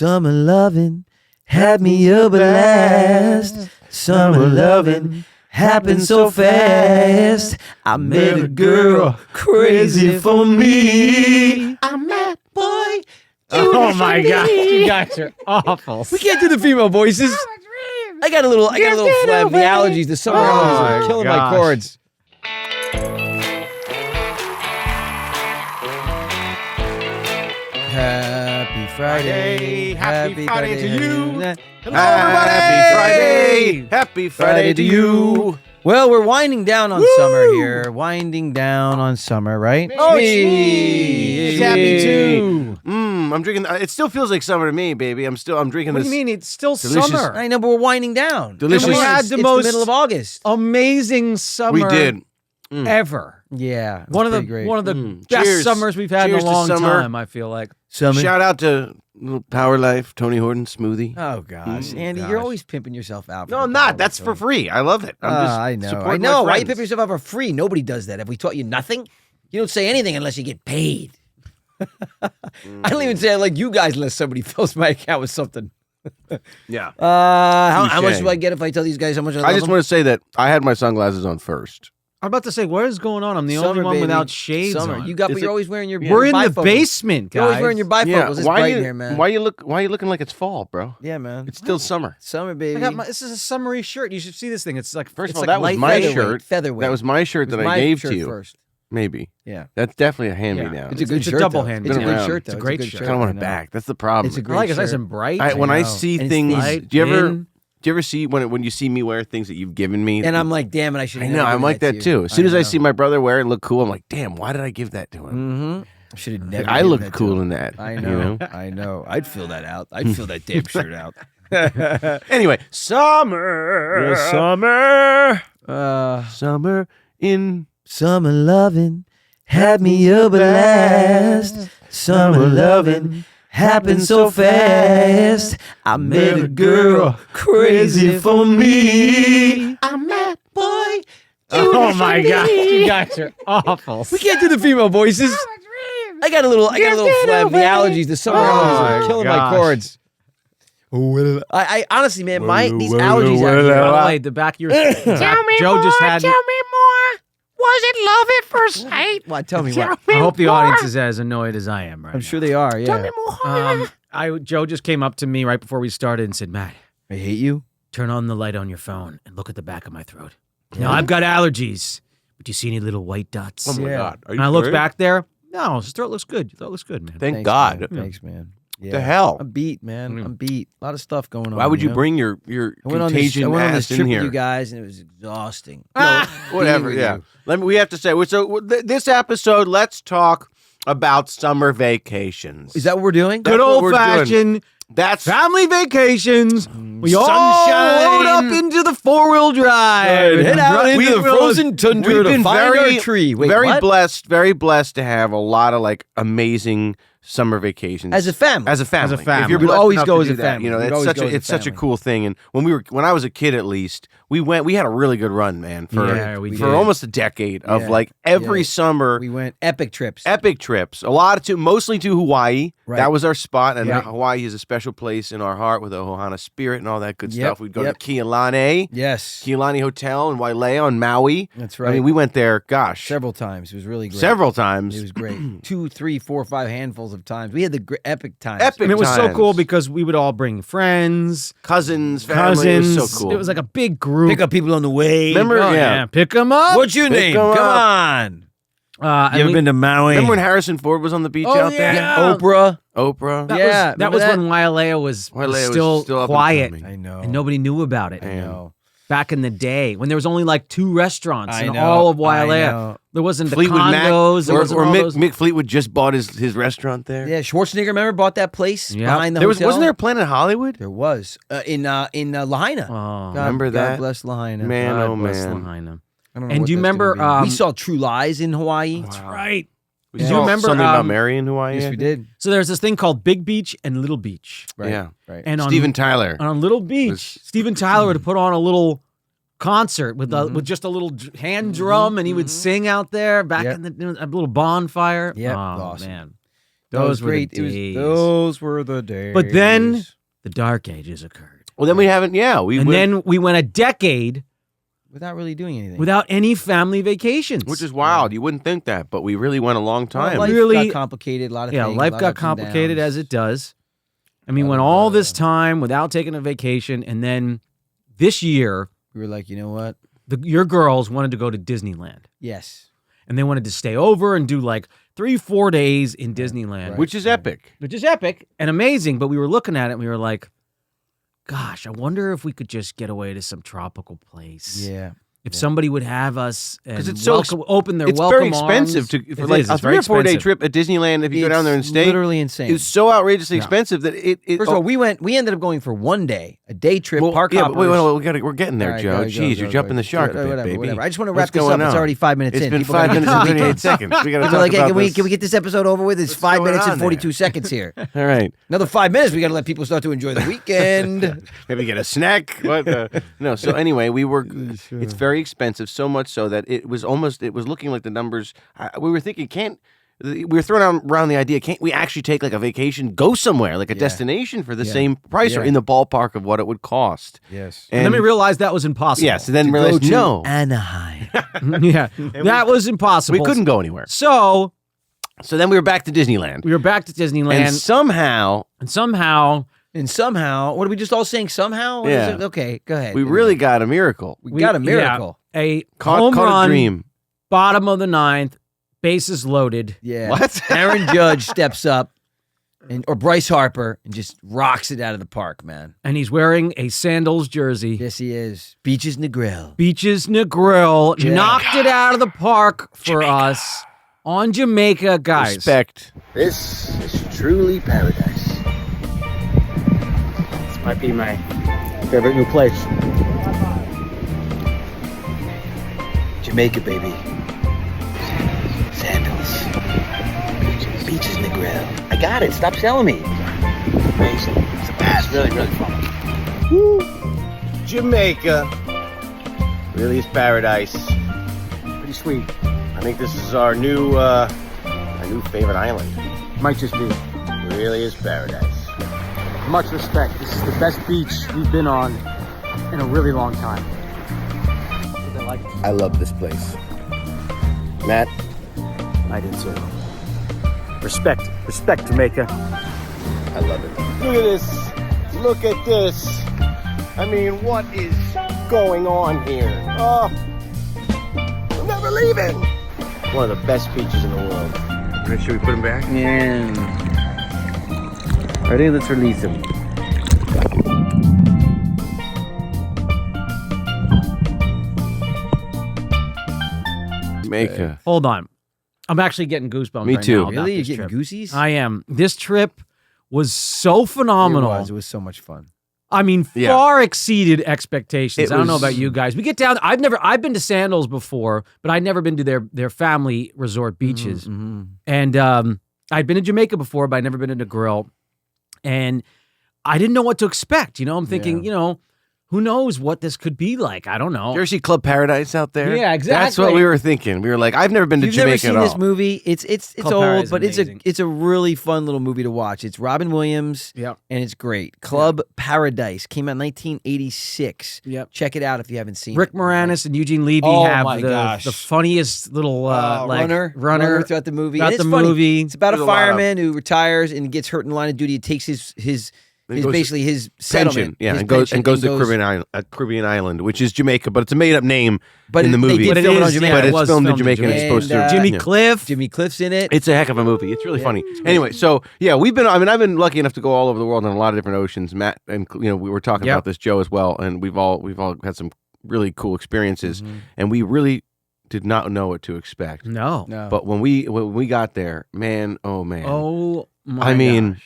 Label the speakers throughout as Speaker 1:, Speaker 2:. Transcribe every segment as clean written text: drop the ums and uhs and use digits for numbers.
Speaker 1: Summer loving had me up at last. Summer loving happened so fast. I met a girl crazy for me. I'm that boy.
Speaker 2: Oh my God, you guys are awful.
Speaker 1: We can't do the female voices. I got a little flab. The allergies, the summer allergies are killing my cords. Happy Friday.
Speaker 2: Happy Friday to you.
Speaker 1: Hello, everybody.
Speaker 3: Happy Friday to you.
Speaker 1: Well, we're winding down on summer here. Winding down on summer, right?
Speaker 2: Oh, it's happy too.
Speaker 3: I'm drinking. It still feels like summer to me, baby. I'm drinking
Speaker 2: What
Speaker 3: this.
Speaker 2: do you mean? It's still
Speaker 3: delicious-
Speaker 2: summer.
Speaker 1: I know, but we're winding down.
Speaker 3: Delicious.
Speaker 1: Come on,
Speaker 2: We had
Speaker 1: it's
Speaker 2: the
Speaker 1: the
Speaker 2: most-
Speaker 1: middle of August.
Speaker 2: Amazing summer.
Speaker 3: We did.
Speaker 2: Ever.
Speaker 1: Yeah,
Speaker 2: One of the best
Speaker 3: Cheers.
Speaker 2: summers we've had in
Speaker 3: Cheers
Speaker 2: a
Speaker 3: to
Speaker 2: long
Speaker 3: summer.
Speaker 2: time. I feel like.
Speaker 1: summer.
Speaker 3: Shout out to little Power Life, Tony Horton smoothie.
Speaker 1: Oh gosh, Andy, you're always pimping yourself out.
Speaker 3: No, I'm not. That's for free. I love it. I'm just
Speaker 1: I know.
Speaker 3: supporting
Speaker 1: I know.
Speaker 3: my
Speaker 1: Why you
Speaker 3: friends.
Speaker 1: pimp yourself out for free? Nobody does that. Have we taught you nothing? You don't say anything unless you get paid. I don't even say I like you guys unless somebody fills my account with something.
Speaker 3: Yeah.
Speaker 1: How much
Speaker 3: Touche.
Speaker 1: do I get if I tell these guys how much I love
Speaker 3: I just
Speaker 1: them?
Speaker 3: want to say that I had my sunglasses on first.
Speaker 2: I'm about to say, what is going on? I'm the only
Speaker 1: Summer,
Speaker 2: one
Speaker 1: baby.
Speaker 2: without shades
Speaker 1: Summer.
Speaker 2: on.
Speaker 1: You got, but
Speaker 3: It's
Speaker 1: you're
Speaker 3: a-
Speaker 1: always wearing your.
Speaker 2: We're in the
Speaker 1: bifocals.
Speaker 2: basement,
Speaker 1: You're always
Speaker 2: guys.
Speaker 1: wearing your bifocals. It's
Speaker 3: why
Speaker 1: bright
Speaker 3: you
Speaker 1: here, man.
Speaker 3: why you looking like it's fall, bro?
Speaker 1: Yeah, man.
Speaker 3: It's still summer.
Speaker 1: Summer, baby.
Speaker 2: I got this is a summery shirt. You should see this thing. It's like
Speaker 3: First
Speaker 2: it's
Speaker 3: of all,
Speaker 2: like
Speaker 3: that was
Speaker 2: light
Speaker 3: my
Speaker 2: featherweight.
Speaker 3: shirt.
Speaker 1: Featherweight.
Speaker 3: That was my shirt
Speaker 1: It was
Speaker 3: that
Speaker 1: my
Speaker 3: I gave
Speaker 1: shirt
Speaker 3: to you.
Speaker 1: first.
Speaker 3: Maybe.
Speaker 1: Yeah.
Speaker 3: That's definitely a hand-me-down.
Speaker 1: It's a good
Speaker 2: It's a
Speaker 1: shirt.
Speaker 2: double
Speaker 1: though.
Speaker 2: hand.
Speaker 1: It's a
Speaker 3: Been
Speaker 1: good
Speaker 3: around.
Speaker 1: shirt, though.
Speaker 2: It's a great
Speaker 1: good
Speaker 2: shirt.
Speaker 3: I kind of want
Speaker 1: I
Speaker 3: it
Speaker 1: know.
Speaker 3: back. That's the problem.
Speaker 1: It's a
Speaker 2: I
Speaker 1: great
Speaker 2: like it. It's nice
Speaker 1: shirt.
Speaker 2: and bright.
Speaker 3: When I
Speaker 1: know.
Speaker 3: see
Speaker 1: And it's
Speaker 3: things,
Speaker 1: thin.
Speaker 3: do you ever
Speaker 2: Thin.
Speaker 3: see when you see me wear things that you've given me?
Speaker 1: And I'm like, damn it, I should.
Speaker 3: I know, I'm like that too. As soon as I see my brother wear it and look cool, I'm like, damn, why did I give that to him?
Speaker 1: Mm-hmm. I should have never.
Speaker 3: I
Speaker 1: given
Speaker 3: look
Speaker 1: that to
Speaker 3: cool
Speaker 1: him.
Speaker 3: in that.
Speaker 1: I
Speaker 3: you
Speaker 1: know. I know. I'd fill that out. I'd fill that damn shirt out.
Speaker 3: Anyway, summer. Summer in
Speaker 1: Summer loving had me up at last. Summer loving happened so fast. I met a girl crazy for me. I'm that boy.
Speaker 2: Oh my God, you guys are awful.
Speaker 1: We can't do the female voices. I got a little flab. The allergies, the summer allergies are
Speaker 2: my
Speaker 1: killing my
Speaker 2: gosh.
Speaker 1: cords. I honestly, man, these allergies out here.
Speaker 2: By the way, the back of your Joe just had.
Speaker 4: Was it love at first sight?
Speaker 1: What? Tell me what.
Speaker 2: I hope the audience is as annoyed as I am right
Speaker 1: I'm
Speaker 2: now.
Speaker 1: sure they are. Yeah.
Speaker 2: Joe just came up to me right before we started and said, Matt,
Speaker 1: I hate you.
Speaker 2: turn on the light on your phone and look at the back of my throat. Now, I've got allergies, but do you see any little white dots?
Speaker 3: Oh my
Speaker 1: Yeah.
Speaker 3: God! Are you
Speaker 2: And I looked
Speaker 3: serious?
Speaker 2: back there. No, his throat looks good. Your throat looks good, man.
Speaker 3: Thank
Speaker 1: Thanks,
Speaker 3: God.
Speaker 1: Man. Thanks, man. Yeah.
Speaker 3: The hell?
Speaker 1: I'm beat, man. I'm beat. A lot of stuff going on.
Speaker 3: Why would you
Speaker 1: know?
Speaker 3: bring your
Speaker 1: I went on this,
Speaker 3: contagion
Speaker 1: I went on this
Speaker 3: ass
Speaker 1: trip
Speaker 3: in
Speaker 1: with
Speaker 3: here?
Speaker 1: you guys, and it was exhausting.
Speaker 3: Whatever.
Speaker 1: Being with
Speaker 3: Yeah.
Speaker 1: you.
Speaker 3: We have to say. So this episode, let's talk about summer vacations.
Speaker 1: Is that what we're doing?
Speaker 2: Good
Speaker 3: That's what
Speaker 2: old
Speaker 3: we're doing.
Speaker 2: fashioned
Speaker 3: That's
Speaker 2: family vacations. We all
Speaker 3: Sunshine.
Speaker 2: load up into the 4-wheel drive.
Speaker 1: Head out into the frozen tundra
Speaker 3: We've
Speaker 1: to
Speaker 3: been
Speaker 1: find
Speaker 3: very,
Speaker 1: our tree. Wait,
Speaker 3: very
Speaker 1: what?
Speaker 3: blessed to have a lot of like amazing summer vacations
Speaker 1: As a family.
Speaker 3: As a family.
Speaker 2: As a family.
Speaker 3: If you're
Speaker 1: We'd
Speaker 3: blessed
Speaker 1: always
Speaker 3: enough
Speaker 1: go
Speaker 3: to
Speaker 1: as
Speaker 3: do
Speaker 1: a
Speaker 3: that,
Speaker 1: family.
Speaker 3: You know,
Speaker 1: We'd
Speaker 3: it's
Speaker 1: always
Speaker 3: such
Speaker 1: go
Speaker 3: a
Speaker 1: as a
Speaker 3: it's such a
Speaker 1: family.
Speaker 3: cool thing. And when I was a kid, at least we had a really good run, man.
Speaker 2: Yeah, we
Speaker 3: For
Speaker 2: did.
Speaker 3: almost a decade of
Speaker 1: Yeah.
Speaker 3: like every
Speaker 1: Yeah.
Speaker 3: summer.
Speaker 1: We went epic trips.
Speaker 3: Epic trips, mostly to Hawaii.
Speaker 1: Right.
Speaker 3: That was our spot, and
Speaker 1: Yeah.
Speaker 3: Hawaii is a special place in our heart with a Ohana spirit and all that good
Speaker 1: Yep,
Speaker 3: stuff. We'd go
Speaker 1: yep.
Speaker 3: to Kealani,
Speaker 1: Yes.
Speaker 3: Kealani Hotel in Wailea on Maui.
Speaker 1: That's right.
Speaker 3: I mean, we went there, gosh,
Speaker 1: several times. It was really great.
Speaker 3: several times.
Speaker 1: It was great. 2, 3, 4, 5 handfuls of times. We had the epic times.
Speaker 3: Epic
Speaker 2: And it was so
Speaker 3: times.
Speaker 2: cool because we would all bring friends,
Speaker 3: Cousins, family.
Speaker 2: cousins.
Speaker 3: It was so cool.
Speaker 2: It was like a big group.
Speaker 1: Pick up people on the way.
Speaker 3: Remember?
Speaker 2: Oh,
Speaker 3: Yeah.
Speaker 2: Pick them up.
Speaker 1: What's your name?
Speaker 3: 'em
Speaker 1: Come
Speaker 3: up.
Speaker 1: on.
Speaker 2: And
Speaker 1: You ever
Speaker 2: we-
Speaker 1: been to Maui?
Speaker 3: Remember when Harrison Ford was on the beach
Speaker 2: Oh,
Speaker 3: out there?
Speaker 2: yeah.
Speaker 1: Oprah?
Speaker 3: Oprah.
Speaker 2: That
Speaker 1: Yeah,
Speaker 2: was, that
Speaker 1: remember
Speaker 2: was
Speaker 1: that?
Speaker 2: when Wailea was
Speaker 3: Wailea was
Speaker 2: still
Speaker 3: still up and
Speaker 2: quiet.
Speaker 3: coming.
Speaker 1: I know.
Speaker 2: And nobody knew about it.
Speaker 1: I know.
Speaker 2: Back in the day when there was only like 2 restaurants
Speaker 1: I
Speaker 2: in
Speaker 1: know,
Speaker 2: all of
Speaker 1: I
Speaker 2: Wailea.
Speaker 1: know.
Speaker 2: There wasn't the
Speaker 3: Fleetwood Mac,
Speaker 2: condos. There wasn't
Speaker 3: or
Speaker 2: all
Speaker 3: Mick,
Speaker 2: those.
Speaker 3: Mick Fleetwood just bought his restaurant there.
Speaker 1: Yeah, Schwarzenegger, remember, bought that place
Speaker 2: Yep.
Speaker 1: behind the
Speaker 3: There
Speaker 1: hotel?
Speaker 3: wasn't there a Planet Hollywood?
Speaker 1: There was. In Lahaina.
Speaker 2: Oh,
Speaker 3: Remember
Speaker 1: God
Speaker 3: that?
Speaker 1: bless Lahaina.
Speaker 3: Man,
Speaker 2: God
Speaker 3: oh
Speaker 2: bless
Speaker 3: man.
Speaker 2: Lahaina.
Speaker 1: I don't know
Speaker 2: And
Speaker 1: what
Speaker 2: do you
Speaker 1: that's gonna
Speaker 2: remember,
Speaker 1: be. We saw True Lies in Hawaii.
Speaker 2: That's right.
Speaker 3: We
Speaker 2: Do you
Speaker 3: saw
Speaker 2: remember,
Speaker 3: something about
Speaker 2: um,
Speaker 3: Mary in Hawaii?
Speaker 1: Yes,
Speaker 3: I
Speaker 1: we
Speaker 3: think?
Speaker 1: did.
Speaker 2: So there's this thing called Big Beach and Little Beach.
Speaker 1: Right.
Speaker 3: Yeah.
Speaker 1: Right.
Speaker 2: And
Speaker 3: Steven Tyler.
Speaker 2: on Little Beach,
Speaker 3: Was-
Speaker 2: Steven Tyler would put on a little concert with just a little hand drum, and he would sing out there back
Speaker 1: Yep.
Speaker 2: in a little bonfire.
Speaker 1: Yep.
Speaker 2: Oh,
Speaker 1: Awesome.
Speaker 2: man. Those were
Speaker 1: great.
Speaker 2: the days.
Speaker 1: Those were the days.
Speaker 2: But then the dark ages occurred.
Speaker 3: Well, then we haven't. Yeah,
Speaker 2: then we went a decade
Speaker 1: without really doing anything.
Speaker 2: without any family vacations.
Speaker 3: which is wild. You wouldn't think that, but we really went a long time.
Speaker 1: Life
Speaker 2: Really-
Speaker 1: got complicated. A lot of
Speaker 2: yeah,
Speaker 1: things.
Speaker 2: life
Speaker 1: a lot
Speaker 2: got
Speaker 1: of ups and
Speaker 2: complicated
Speaker 1: downs.
Speaker 2: as it does. I mean, went all this time without taking a vacation, and then this year,
Speaker 1: We were like, you know what?
Speaker 2: your girls wanted to go to Disneyland,
Speaker 1: Yes.
Speaker 2: and they wanted to stay over and do like 3-4 days in Disneyland,
Speaker 1: Right.
Speaker 3: which is epic.
Speaker 2: which is epic and amazing. But we were looking at it, and we were like, "Gosh, I wonder if we could just get away to some tropical place."
Speaker 1: Yeah.
Speaker 2: If somebody would have us and
Speaker 3: Because it's so
Speaker 2: open their
Speaker 3: it's
Speaker 2: welcome
Speaker 3: very expensive
Speaker 2: arms.
Speaker 3: for like a 3 or 4 day trip at Disneyland. If you go down there and stay,
Speaker 1: literally insane.
Speaker 3: it's so outrageously expensive that it.
Speaker 1: First of all, we ended up going for 1 day, a day trip,
Speaker 3: well,
Speaker 1: park
Speaker 3: yeah,
Speaker 1: hoppers.
Speaker 3: but we're getting there,
Speaker 1: All right,
Speaker 3: Joe.
Speaker 1: go,
Speaker 3: Jeez, you're jumping the shark a bit,
Speaker 1: whatever,
Speaker 3: baby.
Speaker 1: whatever. I just want to
Speaker 3: What's
Speaker 1: wrap this up.
Speaker 3: going
Speaker 1: It's
Speaker 3: on?
Speaker 1: already 5 minutes
Speaker 3: It's
Speaker 1: in.
Speaker 3: been
Speaker 1: People
Speaker 3: 5
Speaker 1: gotta
Speaker 3: minutes
Speaker 1: get
Speaker 3: and
Speaker 1: to the
Speaker 3: 28
Speaker 1: weekend.
Speaker 3: seconds. We got to
Speaker 1: People
Speaker 3: talk
Speaker 1: are like, hey,
Speaker 3: about
Speaker 1: can
Speaker 3: this.
Speaker 1: we get this episode over with? It's
Speaker 3: What's
Speaker 1: 5
Speaker 3: going
Speaker 1: minutes
Speaker 3: on
Speaker 1: and
Speaker 3: there?
Speaker 1: 42 seconds here.
Speaker 3: All right,
Speaker 1: Another 5 minutes. We got to let people start to enjoy the weekend.
Speaker 3: maybe get a snack. What? No. So anyway, we were. It's very expensive, so much so that it was looking like the numbers. We were thinking, we were throwing around the idea, can't we actually take like a vacation, go somewhere, like a destination for the same price or
Speaker 1: Yeah.
Speaker 3: in the ballpark of what it would cost?
Speaker 1: Yes.
Speaker 2: And then we realized that was impossible.
Speaker 3: yes, and then realized no,
Speaker 1: Anaheim.
Speaker 2: yeah, that was impossible.
Speaker 3: we couldn't go anywhere.
Speaker 2: So
Speaker 3: So then we were back to Disneyland,
Speaker 2: we were back to Disneyland,
Speaker 3: and somehow
Speaker 1: And somehow, what are we just all saying? Somehow? What is
Speaker 3: Yeah.
Speaker 1: it? Okay, go ahead.
Speaker 3: we really got a miracle.
Speaker 1: We got a miracle.
Speaker 2: a
Speaker 3: Caught
Speaker 2: home
Speaker 3: a
Speaker 2: run,
Speaker 3: dream.
Speaker 2: bottom of the ninth, bases loaded.
Speaker 1: Yeah.
Speaker 3: What?
Speaker 1: Aaron Judge steps up, or Bryce Harper, and just rocks it out of the park, man.
Speaker 2: And he's wearing a Sandals jersey.
Speaker 1: Yes, he is. Beaches Negril.
Speaker 2: Beaches Negril knocked it out of the park for us on Jamaica, guys.
Speaker 3: Respect.
Speaker 1: This is truly paradise.
Speaker 2: This might be my favorite new place.
Speaker 1: Jamaica, baby. Sandals. Beaches Negril. I got it. Stop selling me. Amazing. It's the best. Really, really fun.
Speaker 3: Jamaica really is paradise.
Speaker 1: Pretty sweet.
Speaker 3: I think this is our new favorite island.
Speaker 1: Might just be.
Speaker 3: It really is paradise.
Speaker 5: Much respect. This is the best beach we've been on in a really long time.
Speaker 3: I love this place. Matt,
Speaker 5: I did too. Respect Jamaica.
Speaker 3: I love it. Look at this. Look at this. I mean, what is going on here? Oh, I'm never leaving. One of the best beaches in the world. Should we put him back?
Speaker 1: Yeah. I think let's release him.
Speaker 3: Jamaica.
Speaker 2: Hold on. I'm actually getting goosebumps
Speaker 3: Me
Speaker 2: right
Speaker 3: too.
Speaker 2: now about
Speaker 1: Really? You're
Speaker 2: this
Speaker 1: getting
Speaker 2: trip.
Speaker 1: goosies?
Speaker 2: I am. This trip was so phenomenal.
Speaker 1: It was so much fun.
Speaker 2: I mean,
Speaker 3: Yeah.
Speaker 2: far exceeded expectations.
Speaker 3: It
Speaker 2: I don't know
Speaker 3: was-
Speaker 2: about you guys. We get down. I've been to Sandals before, but I'd never been to their family resort beaches.
Speaker 1: Mm-hmm.
Speaker 2: And I'd been to Jamaica before, but I'd never been to Negril. And I didn't know what to expect. You know, I'm thinking, who knows what this could be like? I don't know.
Speaker 3: Did you ever see Club Paradise out there?
Speaker 2: Yeah,
Speaker 3: That's what
Speaker 2: exactly.
Speaker 3: we were thinking. We were like, I've never been to
Speaker 1: You've
Speaker 3: Jamaica
Speaker 1: never seen
Speaker 3: at all.
Speaker 1: this movie? It's
Speaker 2: Club
Speaker 1: old,
Speaker 2: Paradise is
Speaker 1: but
Speaker 2: amazing.
Speaker 1: it's a really fun little movie to watch. It's Robin Williams,
Speaker 2: Yep.
Speaker 1: and it's great. Club Paradise came out in 1986.
Speaker 2: Yep.
Speaker 1: Check it out if you haven't seen
Speaker 2: Rick
Speaker 1: it.
Speaker 2: Moranis and Eugene Levy
Speaker 1: Oh
Speaker 2: have
Speaker 1: my
Speaker 2: the
Speaker 1: gosh.
Speaker 2: funniest little
Speaker 1: runner
Speaker 2: throughout
Speaker 1: throughout the movie.
Speaker 2: throughout
Speaker 1: And it's
Speaker 2: the
Speaker 1: funny.
Speaker 2: movie.
Speaker 1: It's about
Speaker 3: There's
Speaker 1: a
Speaker 3: a lot of-
Speaker 1: fireman who retires and gets hurt in the line of duty. It takes his
Speaker 3: It goes-
Speaker 1: basically his
Speaker 3: Pension,
Speaker 1: settlement.
Speaker 3: yeah,
Speaker 1: his
Speaker 3: and goes
Speaker 1: pension,
Speaker 3: to Caribbean Island, which is Jamaica, but it's a made up name
Speaker 1: But
Speaker 3: in the
Speaker 1: they
Speaker 3: movie.
Speaker 1: did
Speaker 2: But it
Speaker 1: film it on
Speaker 2: is,
Speaker 1: Jamaica.
Speaker 2: yeah,
Speaker 3: but
Speaker 2: it
Speaker 3: it's
Speaker 2: was
Speaker 3: filmed in
Speaker 2: filmed in
Speaker 3: Jamaica and it's
Speaker 1: Jamaica.
Speaker 3: supposed to.
Speaker 1: And,
Speaker 2: Jimmy
Speaker 3: yeah.
Speaker 2: Cliff.
Speaker 1: Jimmy Cliff's in it.
Speaker 3: It's a heck of a movie. It's really funny. Anyway, so yeah, I've been lucky enough to go all over the world on a lot of different oceans. Matt and we were talking
Speaker 2: Yep.
Speaker 3: about this, Joe, as well, and we've all had some really cool experiences,
Speaker 1: Mm-hmm.
Speaker 3: and we really did not know what to expect.
Speaker 2: No.
Speaker 1: No.
Speaker 3: But when we got there, man, oh man,
Speaker 2: Oh my
Speaker 3: I mean,
Speaker 2: gosh.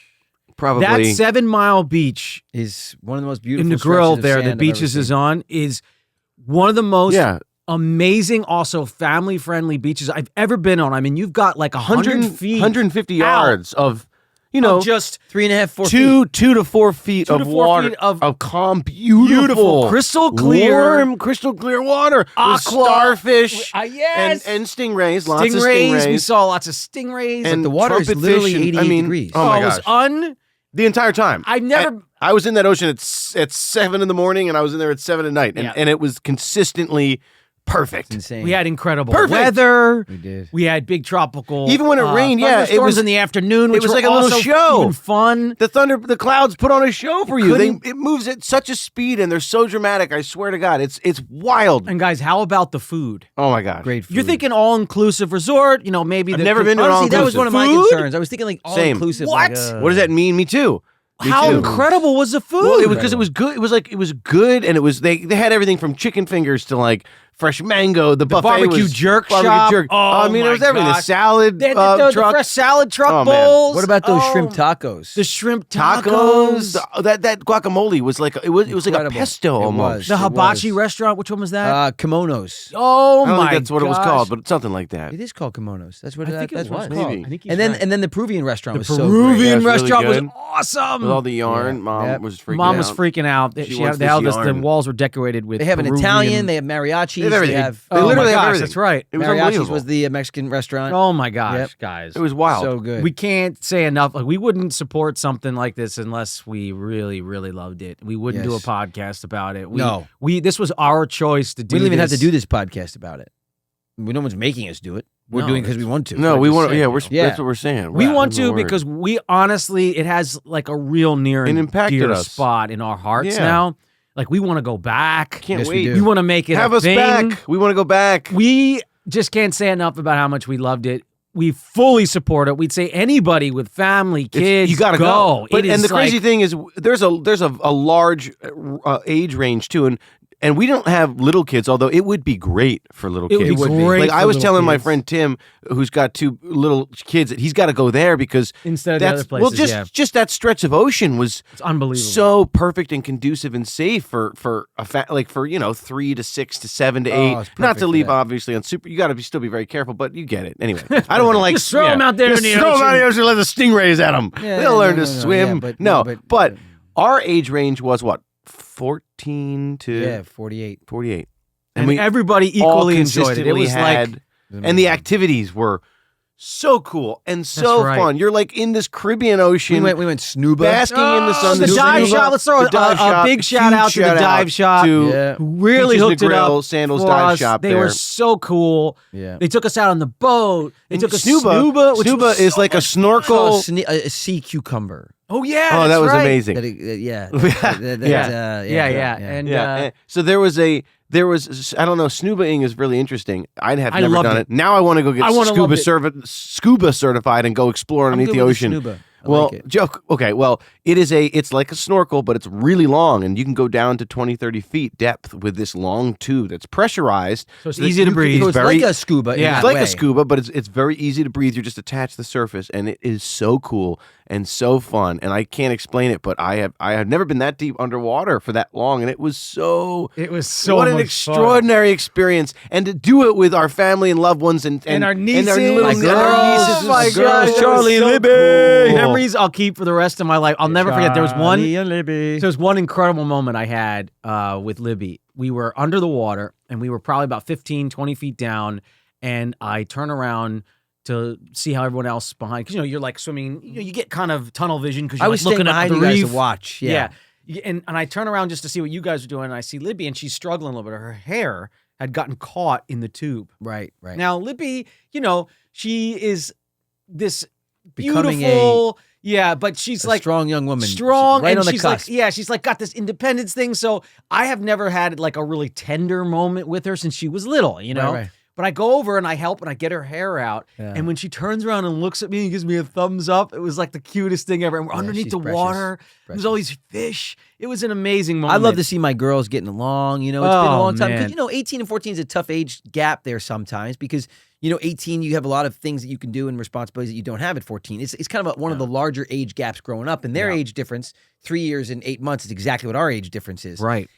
Speaker 3: probably
Speaker 2: That 7 Mile beach
Speaker 1: is one of the most
Speaker 2: in
Speaker 1: beautiful
Speaker 2: the
Speaker 1: stretches
Speaker 2: grill
Speaker 1: of
Speaker 2: there
Speaker 1: sand
Speaker 2: that
Speaker 1: I've
Speaker 2: Beaches
Speaker 1: ever
Speaker 2: is
Speaker 1: seen.
Speaker 2: on is one of the most
Speaker 3: yeah,
Speaker 2: amazing, also family-friendly beaches I've ever been on. I mean, you've got like 100 feet.
Speaker 3: 150
Speaker 2: out.
Speaker 3: yards of you know,
Speaker 2: just
Speaker 1: 3.5, 4 feet.
Speaker 3: 2 to 4 feet
Speaker 2: 2
Speaker 3: of
Speaker 2: to 4
Speaker 3: water
Speaker 2: feet of
Speaker 3: calm, beautiful,
Speaker 2: crystal clear,
Speaker 3: warm, crystal clear water with
Speaker 2: aqua
Speaker 3: starfish
Speaker 2: yes.
Speaker 3: and stingrays, lots of
Speaker 2: stingrays.
Speaker 3: stingrays.
Speaker 2: We saw lots of stingrays.
Speaker 3: And
Speaker 1: the water is
Speaker 3: trumpet
Speaker 1: literally
Speaker 3: fish and-
Speaker 1: 88 degrees.
Speaker 3: Oh my
Speaker 2: it was
Speaker 3: gosh. The entire time.
Speaker 2: I never.
Speaker 3: I was in that ocean at 7 in the morning, and I was in there at 7 at night, and,
Speaker 2: Yeah.
Speaker 3: and it was consistently perfect.
Speaker 1: It's insane.
Speaker 2: We had incredible
Speaker 3: Perfect.
Speaker 2: weather.
Speaker 1: We did.
Speaker 2: We had big tropical.
Speaker 3: Even when it rained, yeah, it
Speaker 2: thunderstorms
Speaker 3: was-
Speaker 2: in the afternoon. Which
Speaker 3: was
Speaker 2: were
Speaker 3: like a little
Speaker 2: also
Speaker 3: show.
Speaker 2: Even fun.
Speaker 3: The clouds put on a show for you.
Speaker 2: Couldn't-
Speaker 3: It moves at such a speed, and they're so dramatic. I swear to God, it's wild.
Speaker 2: And guys, how about the food?
Speaker 3: Oh my gosh,
Speaker 1: Great food.
Speaker 2: You're thinking all-inclusive resort. You know, maybe
Speaker 3: I've
Speaker 2: the
Speaker 3: never been to an
Speaker 1: Honestly, that was one of my
Speaker 3: all-inclusive.
Speaker 1: concerns. I was thinking like all
Speaker 3: Same.
Speaker 1: inclusive.
Speaker 2: What?
Speaker 1: Like,
Speaker 3: What does that mean? Me too. Me
Speaker 2: How
Speaker 3: too.
Speaker 2: incredible was the food?
Speaker 3: Well, it was because it was good. It was good, and it was they had everything from chicken fingers to like fresh mango. The buffet
Speaker 2: barbecue
Speaker 3: was
Speaker 2: jerk
Speaker 3: barbecue
Speaker 2: shop.
Speaker 3: jerk.
Speaker 2: Oh,
Speaker 3: I mean, it
Speaker 2: my
Speaker 3: was everything. The
Speaker 2: gosh.
Speaker 3: salad
Speaker 2: They had the
Speaker 3: truck,
Speaker 2: fresh salad truck
Speaker 3: Oh, man.
Speaker 2: bowls.
Speaker 1: What about those
Speaker 2: Oh,
Speaker 1: shrimp tacos?
Speaker 2: The shrimp
Speaker 3: tacos.
Speaker 2: tacos.
Speaker 3: That guacamole was like it was like a
Speaker 1: Incredible.
Speaker 3: pesto
Speaker 1: It
Speaker 3: almost.
Speaker 1: was.
Speaker 2: The
Speaker 1: It
Speaker 2: hibachi
Speaker 1: was.
Speaker 2: restaurant. Which one was that?
Speaker 1: Kimonos.
Speaker 2: Oh
Speaker 3: I don't
Speaker 2: my
Speaker 3: think that's what it was
Speaker 2: gosh.
Speaker 3: called, but it's something like that.
Speaker 1: It is called kimonos. That's what
Speaker 2: I think
Speaker 1: that's
Speaker 2: it
Speaker 1: what
Speaker 2: was.
Speaker 1: it's called.
Speaker 3: Maybe.
Speaker 2: I think he's
Speaker 1: And then
Speaker 2: right.
Speaker 1: and then the Peruvian restaurant
Speaker 2: The
Speaker 1: was so great.
Speaker 2: Peruvian
Speaker 3: Yeah, it was really
Speaker 2: restaurant was
Speaker 3: good.
Speaker 2: awesome.
Speaker 3: With all the yarn,
Speaker 1: Yeah.
Speaker 3: mom
Speaker 1: Yep.
Speaker 3: was freaking
Speaker 2: Mom
Speaker 3: out.
Speaker 2: was freaking out.
Speaker 3: She
Speaker 2: She
Speaker 3: wants
Speaker 2: had, they had
Speaker 3: this
Speaker 2: the
Speaker 3: yarn.
Speaker 2: walls were decorated with.
Speaker 1: They have an
Speaker 2: Peruvian-
Speaker 1: Italian. They have mariachis.
Speaker 3: They have everything.
Speaker 1: have
Speaker 3: They
Speaker 2: Oh
Speaker 3: literally
Speaker 2: my
Speaker 3: have
Speaker 2: gosh,
Speaker 3: everything.
Speaker 2: that's right.
Speaker 3: It was
Speaker 1: mariachis
Speaker 3: unbelievable.
Speaker 1: was the Mexican restaurant.
Speaker 2: Oh my gosh,
Speaker 1: Yep.
Speaker 2: guys.
Speaker 3: It was wild.
Speaker 1: So good.
Speaker 2: We can't say enough. Like we wouldn't support something like this unless we really, really loved it. We wouldn't do a
Speaker 1: Yes.
Speaker 2: podcast about it.
Speaker 1: No.
Speaker 2: This was our choice to do.
Speaker 1: We don't even have to
Speaker 2: this.
Speaker 1: do this podcast about it. No one's making us do it. We're
Speaker 2: No,
Speaker 1: doing it because we want to.
Speaker 3: No, we want.
Speaker 2: saying,
Speaker 3: Yeah,
Speaker 2: you know.
Speaker 3: that's what we're saying.
Speaker 2: We
Speaker 3: Wow,
Speaker 2: want
Speaker 3: good
Speaker 2: to
Speaker 3: Lord.
Speaker 2: because we honestly, it has like a real near
Speaker 3: It
Speaker 2: and
Speaker 3: impacted
Speaker 2: dear
Speaker 3: us.
Speaker 2: spot in our hearts
Speaker 3: Yeah.
Speaker 2: now. Like we want to go back.
Speaker 3: Can't
Speaker 1: Yes, we
Speaker 3: wait.
Speaker 1: do.
Speaker 2: We want to make it
Speaker 3: Have
Speaker 2: a
Speaker 3: us
Speaker 2: thing.
Speaker 3: back. We want to go back.
Speaker 2: We just can't say enough about how much we loved it. We fully support it. We'd say anybody with family, kids,
Speaker 3: you gotta go. But
Speaker 2: It
Speaker 3: and
Speaker 2: is
Speaker 3: the crazy
Speaker 2: like-
Speaker 3: thing is, there's a large age range too, and we don't have little kids. Although it would be great for little
Speaker 2: It
Speaker 3: kids.
Speaker 2: would be great
Speaker 3: Like
Speaker 2: for
Speaker 3: I was
Speaker 2: little
Speaker 3: telling my
Speaker 2: kids.
Speaker 3: friend Tim, who's got 2 little kids, that he's got to go there because
Speaker 2: Instead of the
Speaker 3: that's
Speaker 2: other places,
Speaker 3: well,
Speaker 2: yeah.
Speaker 3: just that stretch of ocean was
Speaker 2: It's unbelievable.
Speaker 3: so perfect and conducive and safe for like for 3 to 6 to 7 to 8.
Speaker 1: it's
Speaker 3: Not
Speaker 1: perfect
Speaker 3: to
Speaker 1: for
Speaker 3: leave
Speaker 1: that.
Speaker 3: obviously on super. You got to still be very careful, but you get it anyway. I don't want to like
Speaker 2: Just throw 'em out there
Speaker 3: Just
Speaker 2: in the
Speaker 3: throw 'em out in the
Speaker 2: ocean.
Speaker 3: ocean. Let the stingrays at them.
Speaker 1: Yeah,
Speaker 3: They'll
Speaker 1: no,
Speaker 3: learn
Speaker 1: no,
Speaker 3: to
Speaker 1: no,
Speaker 3: swim.
Speaker 1: yeah,
Speaker 3: no,
Speaker 1: but-
Speaker 3: but our age range was what 14 to
Speaker 1: Yeah, 48.
Speaker 3: 48,
Speaker 2: and
Speaker 3: we
Speaker 2: everybody
Speaker 3: all
Speaker 2: equally enjoyed it. It
Speaker 3: consistently
Speaker 2: was
Speaker 3: had,
Speaker 2: like
Speaker 3: and the activities were so cool and so
Speaker 2: right.
Speaker 3: fun. You're like in this Caribbean
Speaker 1: We
Speaker 3: Ocean.
Speaker 1: went SNUBA.
Speaker 3: basking in the sun.
Speaker 2: the dive
Speaker 3: snuba,
Speaker 2: shop. Let's throw
Speaker 3: the dive
Speaker 2: a
Speaker 3: shop,
Speaker 2: big shout out to the
Speaker 3: huge
Speaker 2: dive shop.
Speaker 3: to
Speaker 1: Yeah.
Speaker 2: who really
Speaker 3: Beaches
Speaker 2: hooked it
Speaker 3: Negril,
Speaker 2: up.
Speaker 3: Sandals
Speaker 2: for
Speaker 3: dive
Speaker 2: us.
Speaker 3: shop
Speaker 2: They
Speaker 3: there.
Speaker 2: were so cool.
Speaker 1: Yeah.
Speaker 2: They took us out on the boat. They
Speaker 3: And
Speaker 2: took us
Speaker 3: SNUBA.
Speaker 2: which
Speaker 3: SNUBA
Speaker 2: was
Speaker 3: is
Speaker 2: so
Speaker 3: like a
Speaker 2: much
Speaker 3: snorkel.
Speaker 1: A sea cucumber.
Speaker 2: Oh yeah.
Speaker 3: Oh, that
Speaker 2: that's
Speaker 3: was
Speaker 2: right.
Speaker 3: amazing.
Speaker 1: Yeah.
Speaker 2: Yeah. And
Speaker 3: So there was I don't know, SNUBA-ing is really interesting. I'd have
Speaker 2: I
Speaker 3: never
Speaker 2: loved
Speaker 3: done
Speaker 2: it.
Speaker 3: it. Now I want to go get
Speaker 2: I wanna love
Speaker 3: scuba certified and go explore
Speaker 1: I'm
Speaker 3: underneath
Speaker 1: good
Speaker 3: the
Speaker 1: with
Speaker 3: ocean.
Speaker 1: SNUBA. I
Speaker 3: Well,
Speaker 1: like it.
Speaker 3: joke. Okay, well, it's like a snorkel, but it's really long, and you can go down to 20, 30 feet depth with this long tube that's pressurized.
Speaker 2: So it's
Speaker 3: that
Speaker 2: easy to
Speaker 3: you can-
Speaker 2: breathe.
Speaker 1: So it's
Speaker 3: very-
Speaker 1: like a scuba. in
Speaker 2: Yeah.
Speaker 1: that
Speaker 3: It's like
Speaker 1: way.
Speaker 3: a scuba, but it's very easy to breathe. You just attach the surface, and it is so cool and so fun. And I can't explain it, but I have never been that deep underwater for that long, and it was so.
Speaker 2: it was so
Speaker 3: what an
Speaker 2: much
Speaker 3: extraordinary experience, and to do it with our family and loved ones and
Speaker 2: And our nieces,
Speaker 3: and our little
Speaker 1: My
Speaker 3: and
Speaker 1: girls.
Speaker 3: our nieces,
Speaker 1: Oh my
Speaker 3: was so
Speaker 1: gosh,
Speaker 3: cool.
Speaker 1: Charlie and
Speaker 3: So
Speaker 1: Libby.
Speaker 3: cool.
Speaker 2: Memories I'll keep for the rest of my life. I'll never forget. There was one.
Speaker 1: Charlie and Libby.
Speaker 2: So there's one incredible moment I had with Libby. We were under the water and we were probably about 15, 20 feet down. And I turn around to see how everyone else behind, because you're like swimming. You get kind of tunnel vision because
Speaker 1: I
Speaker 2: you're
Speaker 1: was
Speaker 2: like
Speaker 1: staying
Speaker 2: looking at
Speaker 1: behind
Speaker 2: the
Speaker 1: you guys
Speaker 2: reef.
Speaker 1: to watch. Yeah.
Speaker 2: And I turn around just to see what you guys are doing. And I see Libby, and she's struggling a little bit. Her hair had gotten caught in the tube.
Speaker 1: Right.
Speaker 2: Now Libby, she is this
Speaker 1: Becoming
Speaker 2: beautiful. But she's
Speaker 1: a
Speaker 2: like
Speaker 1: strong young woman.
Speaker 2: strong,
Speaker 1: right
Speaker 2: and
Speaker 1: on the
Speaker 2: she's
Speaker 1: cusp.
Speaker 2: like, she's like got this independence thing. So I have never had like a really tender moment with her since she was little,
Speaker 1: Right.
Speaker 2: But I go over and I help and I get her hair out.
Speaker 1: Yeah.
Speaker 2: And when she turns around and looks at me and gives me a thumbs up, it was like the cutest thing ever. And we're
Speaker 1: Yeah,
Speaker 2: underneath
Speaker 1: she's
Speaker 2: the
Speaker 1: precious.
Speaker 2: water. There's all these fish. It was an amazing moment.
Speaker 1: I love to see my girls getting along. It's been a
Speaker 2: Oh,
Speaker 1: long time.
Speaker 2: man.
Speaker 1: Because, 18 and 14 is a tough age gap there sometimes because, 18, you have a lot of things that you can do and responsibilities that you don't have at 14. It's kind of one of the larger age gaps growing up. And their age difference, 3 years and 8 months, is exactly what our age difference is.
Speaker 2: Right.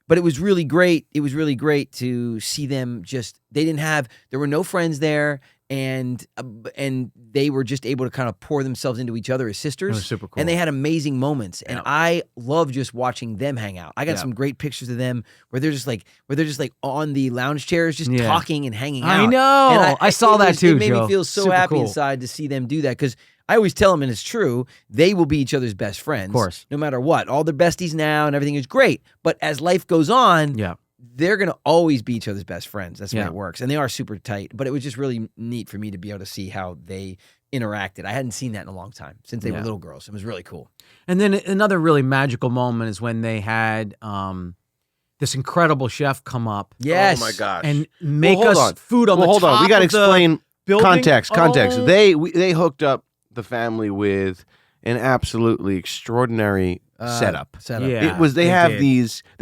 Speaker 1: But it was really great. It was really great to see them there were no friends there. and they were just able to kind of pour themselves into each other as sisters.
Speaker 2: That was super cool.
Speaker 1: And they had amazing moments, and
Speaker 2: Yeah.
Speaker 1: I love just watching them hang out. I got some great pictures of them where they're just like on the lounge chairs, just talking and hanging out.
Speaker 2: I know.
Speaker 1: And
Speaker 2: I saw that too.
Speaker 1: It made
Speaker 2: Joe.
Speaker 1: me feel so
Speaker 2: Super
Speaker 1: happy
Speaker 2: cool.
Speaker 1: inside to see them do that, because I always tell them, and it's true, they will be each other's best friends.
Speaker 2: Of course.
Speaker 1: No matter what. All their besties now and everything is great. But as life goes on,
Speaker 2: Yeah.
Speaker 1: they're going to always be each other's best friends. That's the way
Speaker 2: Yeah.
Speaker 1: it works. And they are super tight. But it was just really neat for me to be able to see how they interacted. I hadn't seen that in a long time, since they were little girls. It was really cool.
Speaker 2: And then another really magical moment is when they had this incredible chef come up.
Speaker 1: Yes.
Speaker 3: Oh my gosh.
Speaker 2: And make
Speaker 3: hold
Speaker 2: us
Speaker 3: on.
Speaker 2: food on the
Speaker 3: hold
Speaker 2: top
Speaker 3: on. We got to
Speaker 2: of the
Speaker 3: explain
Speaker 2: building.
Speaker 3: context.
Speaker 2: Oh.
Speaker 3: They hooked up the family with an absolutely extraordinary setup.
Speaker 2: Yeah.
Speaker 3: It was they
Speaker 2: did.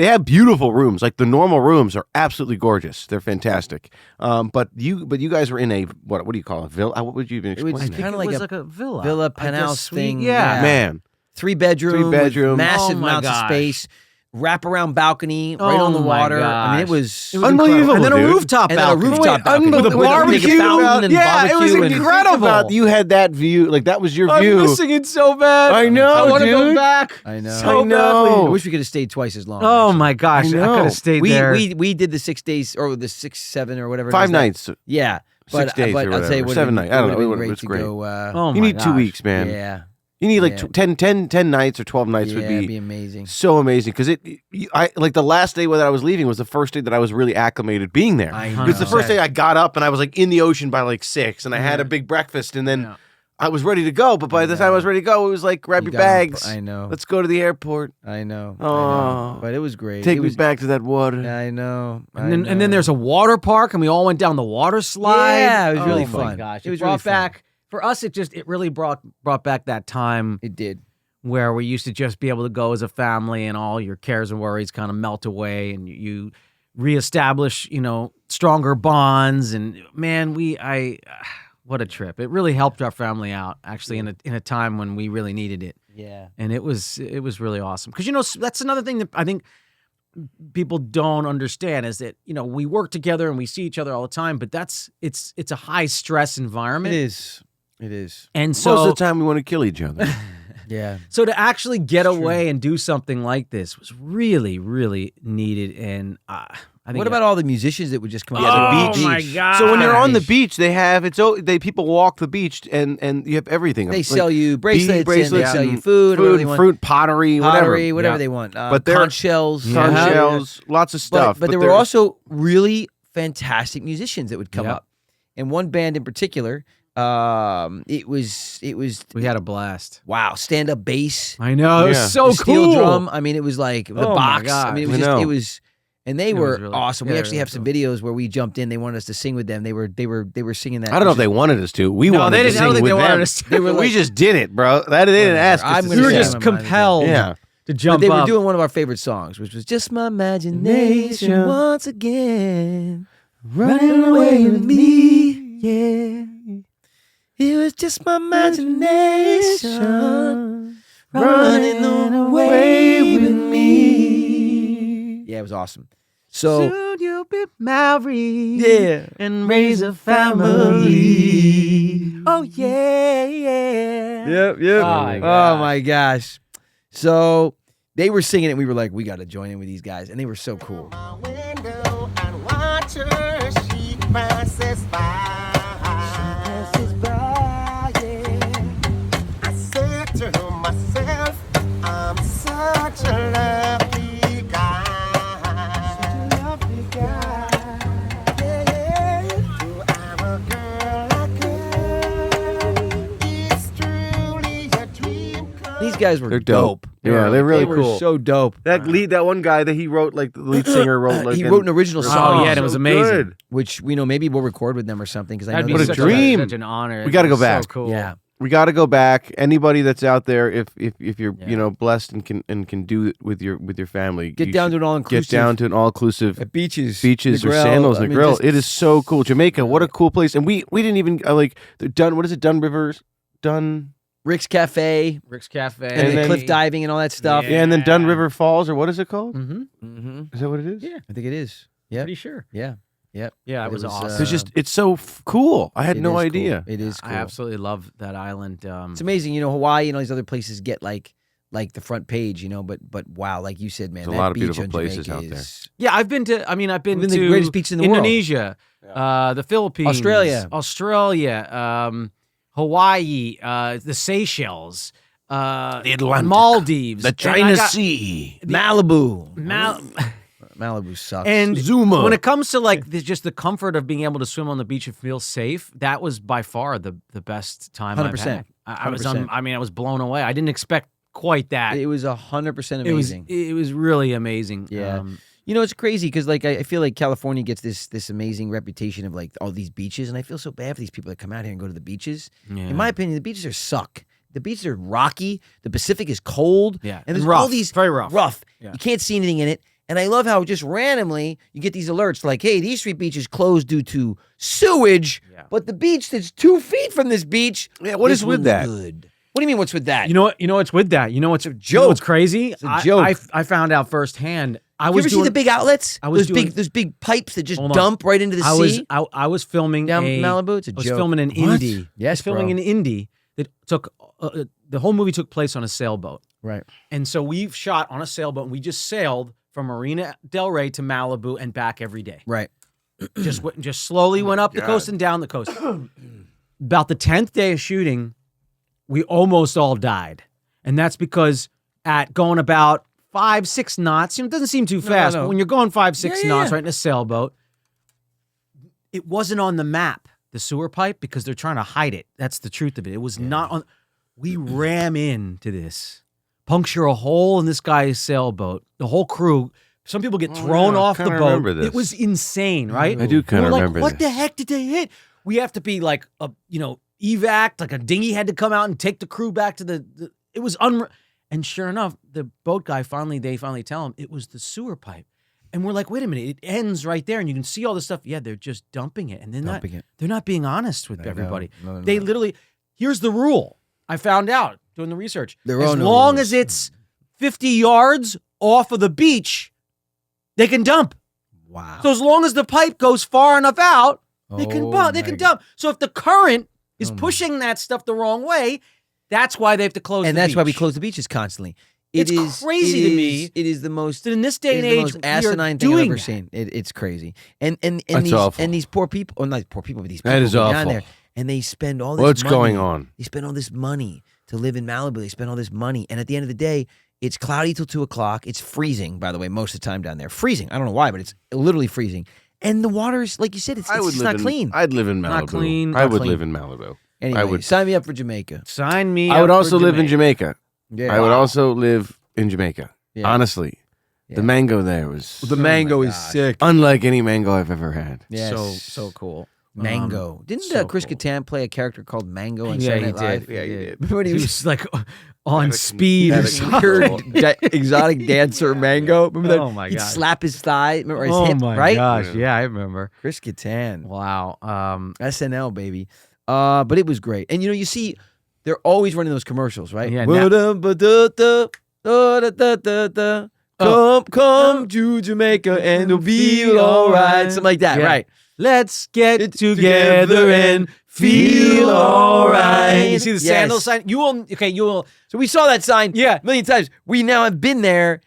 Speaker 3: have beautiful rooms. Like the normal rooms are absolutely gorgeous. They're fantastic. But you guys were in a what do you call it? Villa? What would you even
Speaker 1: It was
Speaker 3: explain?
Speaker 2: I think
Speaker 1: kinda
Speaker 2: it
Speaker 1: like
Speaker 2: was
Speaker 1: a
Speaker 2: like a villa.
Speaker 1: villa
Speaker 2: Like a
Speaker 1: penthouse
Speaker 2: suite.
Speaker 1: thing.
Speaker 2: Yeah.
Speaker 3: Man,
Speaker 1: 3-bedroom.
Speaker 3: 3-bedroom.
Speaker 1: With massive
Speaker 2: Oh my
Speaker 1: amounts of
Speaker 2: gosh.
Speaker 1: space. Wraparound balcony right on the
Speaker 2: Oh my
Speaker 1: water. I mean, it
Speaker 2: gosh.
Speaker 1: was
Speaker 2: It was
Speaker 3: Unbelievable,
Speaker 2: incredible. And then a
Speaker 3: dude.
Speaker 2: rooftop
Speaker 1: And then a
Speaker 2: balcony.
Speaker 1: rooftop balcony.
Speaker 2: With a
Speaker 1: With a
Speaker 2: barbecue.
Speaker 1: fountain and
Speaker 3: yeah, it was
Speaker 1: barbecue and-
Speaker 3: incredible. You had that view. Like that was your
Speaker 2: I'm
Speaker 3: view.
Speaker 2: missing it so bad.
Speaker 3: I know,
Speaker 2: I want to go
Speaker 3: dude.
Speaker 2: back.
Speaker 1: I know.
Speaker 2: So
Speaker 3: I know.
Speaker 2: badly.
Speaker 1: I wish we could have stayed twice as long.
Speaker 2: Oh
Speaker 1: actually.
Speaker 2: my gosh! I,
Speaker 3: I
Speaker 2: could
Speaker 3: know.
Speaker 2: have stayed
Speaker 1: we,
Speaker 2: there.
Speaker 1: we did the 6 days or the 6, 7 or whatever. it
Speaker 3: 5
Speaker 1: is
Speaker 3: nights.
Speaker 1: Yeah.
Speaker 3: 6 days
Speaker 1: but
Speaker 3: or
Speaker 1: I'll tell you
Speaker 3: whatever.
Speaker 1: what,
Speaker 3: 7 nights. I don't know.
Speaker 1: It would
Speaker 3: It
Speaker 1: have
Speaker 3: was
Speaker 1: been
Speaker 3: great.
Speaker 1: great to go.
Speaker 2: oh
Speaker 3: You
Speaker 2: my
Speaker 3: need 2
Speaker 2: gosh.
Speaker 3: weeks, man.
Speaker 1: Yeah.
Speaker 3: You need like
Speaker 1: Yeah.
Speaker 3: 10 nights or 12 nights would
Speaker 1: It'd
Speaker 3: be
Speaker 1: be amazing.
Speaker 3: so amazing because I like the last day that I was leaving was the first day that I was really acclimated being there.
Speaker 1: I
Speaker 3: It's the
Speaker 1: know.
Speaker 3: first day I got up and I was like in the ocean by like 6 and I had a big breakfast and then
Speaker 2: Yeah.
Speaker 3: I was ready to go. But by the time I was ready to go, it was like grab
Speaker 1: You
Speaker 3: your
Speaker 1: got 'em.
Speaker 3: bags.
Speaker 1: I know.
Speaker 3: Let's go to the airport.
Speaker 1: I know.
Speaker 3: Oh.
Speaker 1: But it was great.
Speaker 3: Take
Speaker 1: it
Speaker 3: me
Speaker 1: was,
Speaker 3: back to that water.
Speaker 1: I know.
Speaker 2: And then there's a water park, and we all went down the water slide.
Speaker 1: Yeah, it was really
Speaker 2: Oh my
Speaker 1: fun.
Speaker 2: gosh,
Speaker 1: It was
Speaker 2: brought
Speaker 1: really fun.
Speaker 2: back for us. It really brought back that time
Speaker 1: It did.
Speaker 2: where we used to just be able to go as a family, and all your cares and worries kind of melt away, and you reestablish, stronger bonds. And man, what a trip! It really helped our family out, actually, in a time when we really needed it.
Speaker 1: Yeah.
Speaker 2: And it was really awesome because that's another thing that I think people don't understand is that we work together and we see each other all the time, but it's a high stress environment.
Speaker 1: It is. It is.
Speaker 2: And so
Speaker 3: Most of the time, we want to kill each other.
Speaker 1: Yeah.
Speaker 2: so to actually get away and do something like this was really, really needed. And I think
Speaker 1: What about all the musicians that would just come
Speaker 3: Yeah,
Speaker 1: out
Speaker 3: the
Speaker 1: to
Speaker 3: beach.
Speaker 2: Oh my god!
Speaker 3: So when you're on the beach, they have people walk the beach and you have everything.
Speaker 1: They
Speaker 3: Like
Speaker 1: sell you bracelets,
Speaker 3: bracelets
Speaker 1: and they sell you
Speaker 3: and
Speaker 1: food, whatever they want.
Speaker 3: fruit, pottery,
Speaker 1: Pottery, whatever
Speaker 2: Yeah.
Speaker 1: they want.
Speaker 3: But they're-
Speaker 1: conch shells.
Speaker 3: conch
Speaker 2: Yeah.
Speaker 3: shells, lots of stuff.
Speaker 1: But there were
Speaker 3: they're-
Speaker 1: also really fantastic musicians that would come
Speaker 2: Yep.
Speaker 1: up. And one band in particular, it was
Speaker 2: we had a blast.
Speaker 1: wow, stand up bass,
Speaker 2: I know it was
Speaker 3: Yeah.
Speaker 2: so
Speaker 1: the steel
Speaker 2: cool.
Speaker 1: drum. I mean, it was like the
Speaker 2: Oh my
Speaker 1: box. I mean, it
Speaker 3: gosh.
Speaker 1: was
Speaker 3: I
Speaker 1: just
Speaker 3: know.
Speaker 1: it was. And they
Speaker 2: It
Speaker 1: were
Speaker 2: was really-
Speaker 1: awesome.
Speaker 2: yeah,
Speaker 1: We
Speaker 2: they
Speaker 1: actually
Speaker 2: were
Speaker 1: have some
Speaker 2: cool.
Speaker 1: videos where we jumped in. They wanted us to sing with them. They were singing that.
Speaker 3: I don't know if they wanted us to. We
Speaker 2: No,
Speaker 3: wanted
Speaker 2: they
Speaker 3: to
Speaker 2: didn't- I
Speaker 3: sing
Speaker 2: don't think
Speaker 3: with
Speaker 2: they wanted
Speaker 3: them.
Speaker 2: us to.
Speaker 1: They were
Speaker 3: we
Speaker 1: like-
Speaker 3: just did it, bro. They didn't ask us.
Speaker 1: I'm
Speaker 3: to
Speaker 1: gonna
Speaker 2: We were
Speaker 3: sing.
Speaker 1: say
Speaker 2: just
Speaker 1: my mind.
Speaker 2: compelled
Speaker 3: Yeah.
Speaker 2: to
Speaker 1: But
Speaker 2: jump
Speaker 1: they were
Speaker 2: up.
Speaker 1: doing one of our favorite songs, which was "Just My Imagination Once Again, Running Away with Me." Yeah, it was just my imagination running away with me. Yeah, it was awesome. So
Speaker 2: Soon you'll be married.
Speaker 1: yeah,
Speaker 2: And raise a family. Oh yeah, yeah.
Speaker 1: yep.
Speaker 2: Oh my
Speaker 1: Oh
Speaker 2: gosh.
Speaker 1: my gosh. So they were singing it, and we were like, we got to join in with these guys, and they were so cool.
Speaker 6: Window and watch her, she passes by. I said to myself, I'm such a lucky guy. Yeah. To have a girl like her, it's truly a dream come
Speaker 1: These guys were
Speaker 3: They're dope. Yeah, they're really
Speaker 1: they were
Speaker 3: cool.
Speaker 1: so dope.
Speaker 3: That one guy that he wrote, like the lead singer wrote, like
Speaker 1: He wrote an original
Speaker 2: Oh,
Speaker 1: song.
Speaker 2: yeah, and it was amazing.
Speaker 1: Which maybe we'll record with them or something because I
Speaker 2: That'd
Speaker 1: know
Speaker 2: be
Speaker 3: What
Speaker 1: they
Speaker 3: a
Speaker 2: such
Speaker 3: dream.
Speaker 2: such an honor.
Speaker 3: We gotta
Speaker 2: It
Speaker 3: go
Speaker 2: was
Speaker 3: back.
Speaker 2: So cool.
Speaker 1: Yeah.
Speaker 3: We got to go back. Anybody that's out there, if you're
Speaker 2: Yeah.
Speaker 3: blessed and can do it with your family,
Speaker 1: Get
Speaker 3: you
Speaker 1: down to
Speaker 3: should
Speaker 1: an all inclusive.
Speaker 3: get down to an all inclusive
Speaker 1: at beaches,
Speaker 3: beaches or
Speaker 1: Negril.
Speaker 3: Sandals
Speaker 1: I mean,
Speaker 3: Negril.
Speaker 1: just-
Speaker 3: It is so cool. Jamaica, what a cool place. And we didn't even like the Dun. What is it? Dun Rivers, Dun.
Speaker 1: Rick's Cafe
Speaker 2: Rick's Cafe.
Speaker 1: and, the
Speaker 3: then-
Speaker 1: cliff diving and all that stuff.
Speaker 3: Yeah, and then Dun River Falls, or what is it called?
Speaker 2: Mm-hmm.
Speaker 1: Mm-hmm.
Speaker 3: Is that what it is?
Speaker 2: Yeah.
Speaker 1: I think it is. Yeah,
Speaker 2: Pretty sure.
Speaker 1: yeah. Yep.
Speaker 2: Yeah, it was awesome.
Speaker 3: It's just it's so cool. I had
Speaker 1: It
Speaker 3: no
Speaker 1: is
Speaker 3: idea.
Speaker 1: Cool. It is cool.
Speaker 2: I absolutely love that island.
Speaker 1: It's amazing. Hawaii and all these other places get like the front page, but wow, like you said, man,
Speaker 3: There's a
Speaker 1: that
Speaker 3: lot of
Speaker 1: beach
Speaker 3: beautiful
Speaker 1: on
Speaker 3: places
Speaker 1: Jamaica
Speaker 3: out there.
Speaker 1: is-
Speaker 2: Yeah, I've been to. I mean, I've been
Speaker 1: Been
Speaker 2: to
Speaker 1: the greatest beach in the world.
Speaker 2: Indonesia, the Philippines, Australia, Hawaii, the Seychelles,
Speaker 3: The Atlantic,
Speaker 2: Maldives,
Speaker 3: the
Speaker 2: and I
Speaker 3: China
Speaker 2: got-
Speaker 3: Sea,
Speaker 1: Malibu.
Speaker 2: Mal-
Speaker 1: Malibu sucks.
Speaker 2: and
Speaker 3: Zuma.
Speaker 2: when it comes to like just the comfort of being able to swim on the beach and feel safe, that was by far the best time I've
Speaker 1: 100%.
Speaker 2: had. I was
Speaker 1: 100%.
Speaker 2: I was blown away. I didn't expect quite that.
Speaker 1: it was 100%
Speaker 2: It was
Speaker 1: amazing.
Speaker 2: it was really amazing.
Speaker 1: Yeah. It's crazy because like I feel like California gets this amazing reputation of like all these beaches, and I feel so bad for these people that come out here and go to the beaches.
Speaker 2: Yeah.
Speaker 1: In my opinion, the beaches are suck. The beaches are rocky. The Pacific is cold.
Speaker 2: Yeah.
Speaker 1: and there's
Speaker 2: rough.
Speaker 1: all these
Speaker 2: Very rough. Yeah.
Speaker 1: You can't see anything in it. And I love how just randomly you get these alerts like, hey, these 3 beaches closed due to sewage,
Speaker 2: Yeah.
Speaker 1: but the beach that's 2 feet from this beach,
Speaker 3: Yeah, what is
Speaker 1: this
Speaker 3: with
Speaker 1: one's
Speaker 3: that?
Speaker 1: Good. What do you mean? What's with that?
Speaker 2: You know what? You know what's with that? You know what's a
Speaker 1: joke.
Speaker 2: What's crazy?
Speaker 1: It's a joke.
Speaker 2: I found out firsthand. I
Speaker 1: you
Speaker 2: was
Speaker 1: ever see
Speaker 2: doing
Speaker 1: the big outlets?
Speaker 2: I was
Speaker 1: those big pipes that just
Speaker 2: Hold on.
Speaker 1: dump right into the sea
Speaker 2: I was filming
Speaker 1: down
Speaker 2: a,
Speaker 1: Malibu. It's a
Speaker 2: I was
Speaker 1: joke.
Speaker 2: filming an
Speaker 1: What?
Speaker 2: indie.
Speaker 1: Yes,
Speaker 2: I was filming
Speaker 1: bro.
Speaker 2: an indie that took the whole movie took place on a sailboat.
Speaker 1: Right.
Speaker 2: And so we've shot on a sailboat and we just sailed from Marina Del Rey to Malibu and back every day.
Speaker 1: Right.
Speaker 2: Just slowly went up the coast and down the coast. About the 10th day of shooting, we almost all died. And that's because at going about 5-6 knots, it doesn't seem too fast,
Speaker 1: no.
Speaker 2: but when you're going 5-6
Speaker 1: Yeah,
Speaker 2: knots
Speaker 1: yeah.
Speaker 2: right in a sailboat, it wasn't on the map, the sewer pipe, because they're trying to hide it. That's the truth of it. It was not on. We ram into this, puncture a hole in this guy's sailboat. The whole crew. Some people get thrown
Speaker 3: yeah, I
Speaker 2: off the
Speaker 3: kinda
Speaker 2: boat.
Speaker 3: remember this.
Speaker 2: It was insane, right?
Speaker 3: I do kinda
Speaker 2: We're like,
Speaker 3: remember
Speaker 2: what the
Speaker 3: this.
Speaker 2: heck did they hit? We have to be like a evac, like a dinghy had to come out and take the crew back to the it was and sure enough, the boat guy they finally tell him it was the sewer pipe. And we're like, wait a minute, it ends right there and you can see all this stuff. Yeah, they're just dumping it. And they're not being honest with everybody.
Speaker 1: No,
Speaker 2: They literally here's the rule. I found out doing the research.
Speaker 1: There
Speaker 2: as
Speaker 1: are no
Speaker 2: long
Speaker 1: rules.
Speaker 2: as it's 50 yards off of the beach, they can dump.
Speaker 1: Wow.
Speaker 2: So as long as the pipe goes far enough out, they can
Speaker 1: Oh
Speaker 2: they can
Speaker 1: my
Speaker 2: dump. So if the current is
Speaker 1: Oh my-
Speaker 2: pushing that stuff the wrong way, that's why they have to close.
Speaker 1: And
Speaker 2: the
Speaker 1: that's why we
Speaker 2: beach.
Speaker 1: clease the beaches constantly.
Speaker 2: It's crazy to me.
Speaker 1: It is the most.
Speaker 2: So in this day and
Speaker 1: It's the
Speaker 2: age,
Speaker 1: most
Speaker 2: we are
Speaker 1: asinine thing I've
Speaker 2: doing
Speaker 1: ever
Speaker 2: that.
Speaker 1: seen. It's crazy. And
Speaker 3: That's
Speaker 1: these
Speaker 3: awful.
Speaker 1: and these poor people, or not poor people, but these people
Speaker 3: That is
Speaker 1: go down
Speaker 3: awful.
Speaker 1: there and they spend all this
Speaker 3: What's
Speaker 1: money.
Speaker 3: going on?
Speaker 1: They spend all this money to live in Malibu. They spend all this money, and at the end of the day, it's cloudy till 2:00. It's freezing, by the way, most of the time down there. Freezing. I don't know why, but it's literally freezing. And the water is, like you said, it's just not clean.
Speaker 3: I'd live in Malibu.
Speaker 2: Not clean,
Speaker 3: I
Speaker 2: not
Speaker 3: would
Speaker 2: clean.
Speaker 3: live in Malibu.
Speaker 1: Anyway,
Speaker 3: I would.
Speaker 1: sign me up for Jamaica.
Speaker 2: Sign me.
Speaker 3: I would
Speaker 2: up
Speaker 3: also
Speaker 2: for
Speaker 3: live in Jamaica.
Speaker 1: Yeah.
Speaker 3: I would also live in Jamaica.
Speaker 1: Yeah.
Speaker 3: Honestly,
Speaker 1: Yeah.
Speaker 3: the mango there was
Speaker 1: The mango is
Speaker 2: gosh.
Speaker 1: sick.
Speaker 3: unlike any mango I've ever had.
Speaker 1: Yes.
Speaker 2: So cool.
Speaker 1: Mango. Didn't
Speaker 2: so
Speaker 1: Chris
Speaker 2: cool.
Speaker 1: Kattan play a character called Mango on
Speaker 2: Yeah,
Speaker 1: Saturday
Speaker 2: he
Speaker 1: Night Live?
Speaker 2: did. Yeah, he did.
Speaker 1: Remember when
Speaker 2: He
Speaker 1: he was
Speaker 2: was like on speed or
Speaker 1: that
Speaker 2: something.
Speaker 1: weird exotic dancer Mango? Remember that?
Speaker 2: Oh my
Speaker 1: He'd
Speaker 2: God.
Speaker 1: slap his thigh, remember his
Speaker 2: Oh
Speaker 1: hip,
Speaker 2: my
Speaker 1: right?
Speaker 2: gosh! Yeah, I remember.
Speaker 1: Chris Kattan.
Speaker 2: Wow.
Speaker 1: SNL, baby. But it was great. And you see, they're always running those commercials, right?
Speaker 2: Yeah,
Speaker 1: Come to Jamaica and it'll be all right. Something like that,
Speaker 2: Yeah.
Speaker 1: right?
Speaker 2: Let's get
Speaker 1: together
Speaker 2: together and feel all right. You see the
Speaker 1: Yes.
Speaker 2: sandal sign? You will.
Speaker 1: So we saw that sign
Speaker 2: Yeah.
Speaker 1: a million times. We now have been there.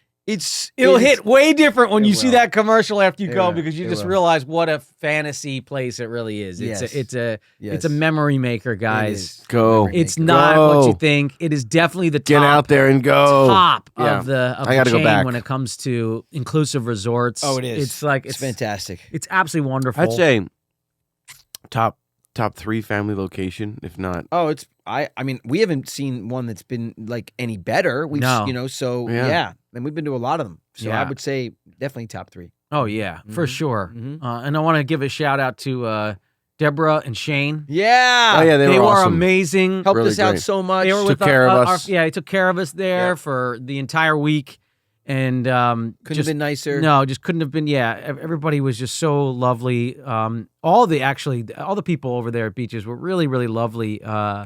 Speaker 2: It'll hit way different when
Speaker 1: It
Speaker 2: you see
Speaker 1: will.
Speaker 2: that commercial after you
Speaker 1: It
Speaker 2: go
Speaker 1: will.
Speaker 2: because you
Speaker 1: It
Speaker 2: just
Speaker 1: will.
Speaker 2: realize what a fantasy place it really is.
Speaker 1: Yes.
Speaker 2: It's a
Speaker 1: Yes.
Speaker 2: memory maker,
Speaker 1: It
Speaker 2: guys.
Speaker 1: is.
Speaker 3: Go.
Speaker 1: Memory
Speaker 2: It's
Speaker 1: maker.
Speaker 2: not what
Speaker 3: Go.
Speaker 2: you think. It is definitely the top,
Speaker 3: Get out there and go.
Speaker 2: top
Speaker 3: Yeah.
Speaker 2: of the
Speaker 3: I gotta go
Speaker 2: chain
Speaker 3: back.
Speaker 2: when it comes to inclusive resorts.
Speaker 1: Oh, it is.
Speaker 2: It's like
Speaker 1: It's fantastic.
Speaker 2: It's absolutely wonderful.
Speaker 3: I'd say top 3 family location, if not.
Speaker 1: Oh, it's I mean, we haven't seen one that's been like any better. We've
Speaker 2: No.
Speaker 1: so
Speaker 3: Yeah.
Speaker 1: yeah. And we've been to a lot of them. So I
Speaker 2: Yeah.
Speaker 1: would say definitely top 3.
Speaker 2: Oh yeah, for
Speaker 1: Mhm.
Speaker 2: sure.
Speaker 1: Mhm.
Speaker 2: And I want to give a shout out to Deborah and Shane.
Speaker 1: Yeah.
Speaker 3: Oh yeah, they were awesome.
Speaker 2: amazing.
Speaker 1: Helped
Speaker 3: Really
Speaker 1: us out
Speaker 3: great.
Speaker 1: so much.
Speaker 2: They were
Speaker 3: Took
Speaker 2: with
Speaker 3: care of us.
Speaker 2: yeah, he took care of us there
Speaker 3: Yeah.
Speaker 2: for the entire week, and
Speaker 1: Couldn't
Speaker 2: just,
Speaker 1: have been nicer.
Speaker 2: No, just couldn't have been. Yeah, everybody was just so lovely. All the people over there at Beaches were really, really lovely.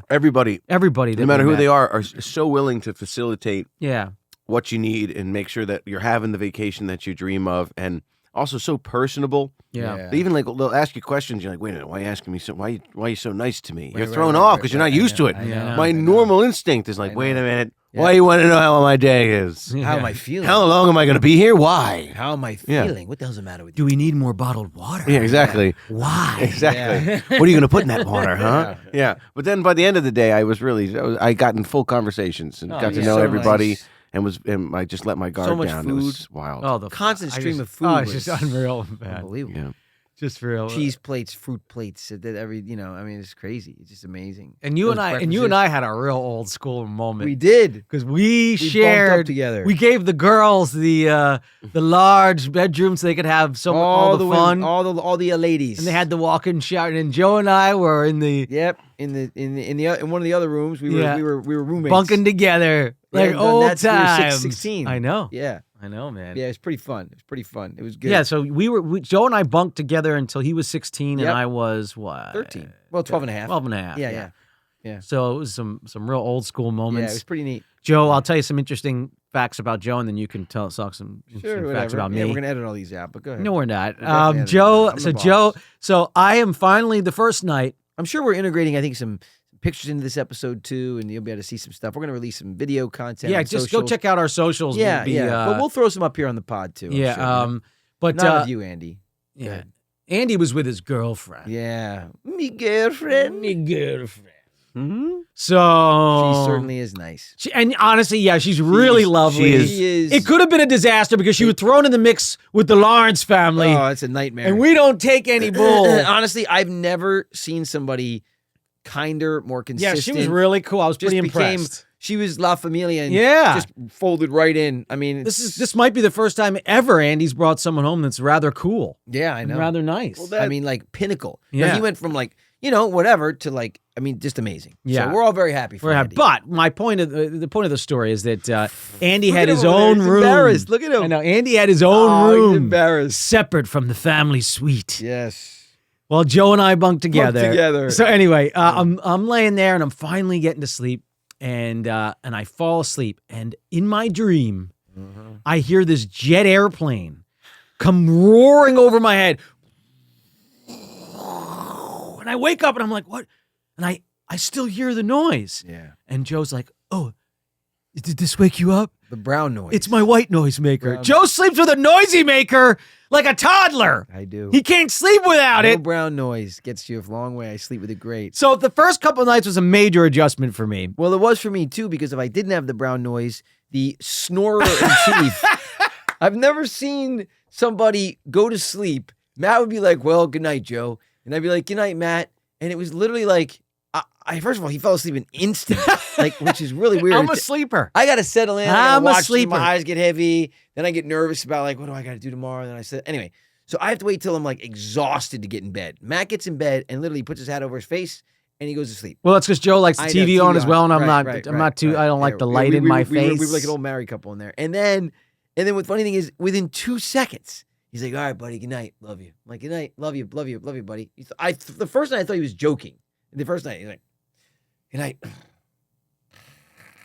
Speaker 3: Everybody,
Speaker 2: Everybody,
Speaker 3: no matter who they are so willing to facilitate
Speaker 2: Yeah,
Speaker 3: what you need and make sure that you're having the vacation that you dream of. And also so personable.
Speaker 2: Yeah.
Speaker 3: They even like they'll ask you questions. You're like, wait a minute, why are you asking me so? Why are you so nice to me? You're
Speaker 1: right,
Speaker 3: thrown
Speaker 1: right,
Speaker 3: off
Speaker 1: right,
Speaker 3: because you're
Speaker 1: right.
Speaker 3: not used to it.
Speaker 1: I know,
Speaker 3: My
Speaker 1: I know.
Speaker 3: normal instinct is like,
Speaker 1: I
Speaker 3: wait a
Speaker 1: know.
Speaker 3: minute,
Speaker 1: Yeah.
Speaker 3: why you want to know how my day is?
Speaker 1: How am I feeling?
Speaker 3: How long am I going to be here? Why?
Speaker 1: How am I
Speaker 3: Yeah.
Speaker 1: feeling? What the hell's the matter with
Speaker 2: Do
Speaker 1: you?
Speaker 2: we need more bottled water?
Speaker 3: Yeah, exactly.
Speaker 2: Why?
Speaker 3: Exactly. What are you going to put in that water, huh? Yeah. But then by the end of the day, I got in full conversations and got to
Speaker 1: yeah.
Speaker 3: know
Speaker 1: So
Speaker 3: everybody,
Speaker 1: nice.
Speaker 3: and I just let my guard
Speaker 1: much
Speaker 3: down. It was
Speaker 1: food.
Speaker 3: wild.
Speaker 2: Oh, the
Speaker 1: Constant
Speaker 2: I
Speaker 1: stream
Speaker 2: just-
Speaker 1: of food
Speaker 2: Oh, it's just
Speaker 1: was
Speaker 2: unreal, man.
Speaker 1: Unbelievable.
Speaker 3: Yeah.
Speaker 2: Just real.
Speaker 1: Cheese plates, fruit plates, every I mean, it's crazy. It's just amazing.
Speaker 2: And you
Speaker 1: Those
Speaker 2: and I
Speaker 1: breakfasts.
Speaker 2: had a real old school moment.
Speaker 1: We did.
Speaker 2: because we
Speaker 1: bunked up
Speaker 2: shared
Speaker 1: together.
Speaker 2: We gave the girls the large bedroom so they could have all the fun,
Speaker 1: women, all the ladies,
Speaker 2: and they had the walk-in shower. And Joe and I were in the
Speaker 1: Yep, in one of the other rooms, we were roommates,
Speaker 2: bunking together
Speaker 1: We
Speaker 2: like
Speaker 1: hadn't done
Speaker 2: old
Speaker 1: that since we were
Speaker 2: times.
Speaker 1: 16.
Speaker 2: I know.
Speaker 1: Yeah,
Speaker 2: I know, man.
Speaker 1: yeah, it's pretty fun. It was good.
Speaker 2: Yeah, so Joe and I bunked together until he was 16 and
Speaker 1: Yep.
Speaker 2: I was what?
Speaker 1: 13. Well, 12 and a half.
Speaker 2: 12 and a half.
Speaker 1: Yeah, yeah.
Speaker 2: So it was some real old school
Speaker 1: Yeah,
Speaker 2: moments.
Speaker 1: it was pretty neat.
Speaker 2: Joe, I'll tell you some interesting facts about Joe, and then you can talk some
Speaker 1: Sure,
Speaker 2: interesting
Speaker 1: whatever.
Speaker 2: facts about me.
Speaker 1: Yeah, we're gonna edit all these out, but go ahead.
Speaker 2: No, we're not.
Speaker 1: We're definitely editing
Speaker 2: Joe.
Speaker 1: them. I'm
Speaker 2: So
Speaker 1: the
Speaker 2: Joe.
Speaker 1: boss.
Speaker 2: So I am finally the first night.
Speaker 1: I'm sure we're integrating, I think, some pictures into this episode too, and you'll be able to see some stuff. We're gonna release some video content.
Speaker 2: Yeah,
Speaker 1: on
Speaker 2: just go
Speaker 1: socials.
Speaker 2: check out our socials.
Speaker 1: Yeah,
Speaker 2: We'll be,
Speaker 1: yeah. But we'll throw some up here on the pod too. I'm
Speaker 2: yeah.
Speaker 1: sure,
Speaker 2: But
Speaker 1: not of you, Andy. Go
Speaker 2: yeah.
Speaker 1: ahead.
Speaker 2: Andy was with his girlfriend.
Speaker 1: Yeah, me girlfriend.
Speaker 2: My girlfriend.
Speaker 3: Mm-hmm.
Speaker 2: So
Speaker 1: She certainly is nice.
Speaker 2: and honestly, yeah, she's really lovely.
Speaker 3: she is.
Speaker 1: She is.
Speaker 2: It could have been a disaster because she was thrown in the mix with the Lawrence family,
Speaker 1: Oh, it's a nightmare.
Speaker 2: and we don't take any bull.
Speaker 1: Honestly, I've never seen somebody kinder, more
Speaker 2: Yeah,
Speaker 1: consistent.
Speaker 2: she was really cool. I was
Speaker 1: just
Speaker 2: pretty
Speaker 1: became.
Speaker 2: impressed.
Speaker 1: She was La Familia, and
Speaker 2: Yeah.
Speaker 1: just folded right in. I mean,
Speaker 2: This might be the first time ever Andy's brought someone home that's rather cool,
Speaker 1: yeah, I know.
Speaker 2: rather nice.
Speaker 1: I mean, like pinnacle.
Speaker 2: Yeah.
Speaker 1: Like, he went from like whatever to like just amazing.
Speaker 2: Yeah.
Speaker 1: so we're all very happy for
Speaker 2: We're
Speaker 1: Andy.
Speaker 2: But my point of the point of the story is that Andy
Speaker 1: Look
Speaker 2: had
Speaker 1: at
Speaker 2: his
Speaker 1: him over there.
Speaker 2: own
Speaker 1: He's
Speaker 2: room.
Speaker 1: embarrassed. Look at him.
Speaker 2: I know Andy had his own
Speaker 1: Oh, he's
Speaker 2: room,
Speaker 1: embarrassed.
Speaker 2: separate from the family suite.
Speaker 1: Yes.
Speaker 2: While Joe and I bunked together.
Speaker 1: together.
Speaker 2: So anyway, I'm laying there and I'm finally getting to sleep, and I fall asleep, and in my dream, I hear this jet airplane come roaring over my head, and I wake up and I'm like, what? And I still hear the noise,
Speaker 1: Yeah.
Speaker 2: and Joe's like, oh, did this wake you up?
Speaker 1: The brown noise.
Speaker 2: It's my white noise maker.
Speaker 1: Brown-
Speaker 2: Joe sleeps with a noisy maker like a toddler.
Speaker 1: I do.
Speaker 2: He can't sleep without
Speaker 1: no
Speaker 2: it.
Speaker 1: brown noise gets you a long way. I sleep with it great.
Speaker 2: So the first couple of nights was a major adjustment for me.
Speaker 1: Well, it was for me too, because if I didn't have the brown noise, the snorer in chief. I've never seen somebody go to sleep. Matt would be like, "Well, good night, Joe," and I'd be like, "Good night, Matt." And it was literally like, I first of all, he fell asleep in instant, like, which is really weird.
Speaker 2: I'm a sleeper.
Speaker 1: I got to settle in. I
Speaker 2: I'm
Speaker 1: gotta
Speaker 2: a
Speaker 1: watch
Speaker 2: sleeper.
Speaker 1: My eyes get heavy. Then I get nervous about like, what do I got to do tomorrow? And then I said, anyway. So I have to wait till I'm like exhausted to get in bed. Matt gets in bed and literally puts his hat over his face and he goes to sleep.
Speaker 2: Well, that's because Joe likes the
Speaker 1: I know,
Speaker 2: TV on as well, and I'm
Speaker 1: Right,
Speaker 2: not.
Speaker 1: right,
Speaker 2: I'm
Speaker 1: right,
Speaker 2: not too.
Speaker 1: right.
Speaker 2: I don't like
Speaker 1: Yeah,
Speaker 2: the light
Speaker 1: we
Speaker 2: in
Speaker 1: were-
Speaker 2: my
Speaker 1: we
Speaker 2: face.
Speaker 1: were like an old married couple in there. And then what funny thing is, within 2 seconds, he's like, "All right, buddy, good night, love you." I'm like, "Good night, love you, buddy." The first night I thought he was joking. The first night he's like, "Good night."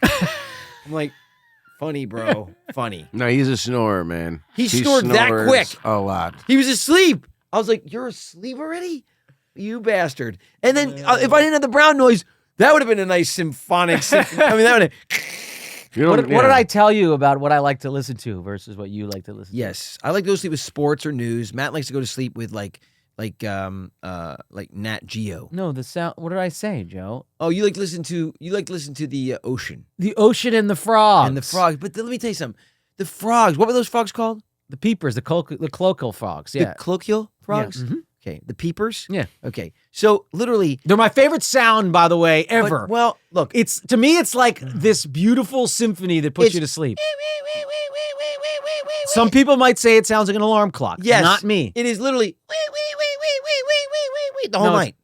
Speaker 1: I'm like, "Funny, bro, funny."
Speaker 3: No, he's a snorer, man.
Speaker 1: He snored that
Speaker 3: snores
Speaker 1: quick.
Speaker 3: a lot.
Speaker 1: He was asleep. I was like, "You're asleep already, you bastard!" And then if I didn't have the brown noise, that would have been a nice symphonic. I mean, that would have.
Speaker 3: You
Speaker 2: What
Speaker 3: don't-
Speaker 2: did
Speaker 3: yeah.
Speaker 2: I tell you about what I like to listen to versus what you like to listen to?
Speaker 1: Yes, I like to go to sleep with sports or news. Matt likes to go to sleep with like Nat Geo.
Speaker 2: No, the sound. What did I say, Joe?
Speaker 1: Oh, you like to listen to the ocean
Speaker 2: The ocean and the frogs.
Speaker 1: and the frogs. But let me tell you something. The frogs. What were those frogs called?
Speaker 2: The peepers. The colloquial frogs. Yeah.
Speaker 1: The colloquial frogs.
Speaker 2: Mhm.
Speaker 1: Okay. The peepers.
Speaker 2: Yeah.
Speaker 1: Okay. So literally,
Speaker 2: They're my favorite sound, by the way,
Speaker 1: but-
Speaker 2: ever.
Speaker 1: well, look.
Speaker 2: It's to me, it's like this beautiful symphony that puts you to sleep. Some people might say it sounds like an alarm clock.
Speaker 1: Yes.
Speaker 2: Not me.
Speaker 1: It is literally the whole
Speaker 2: No,
Speaker 1: night.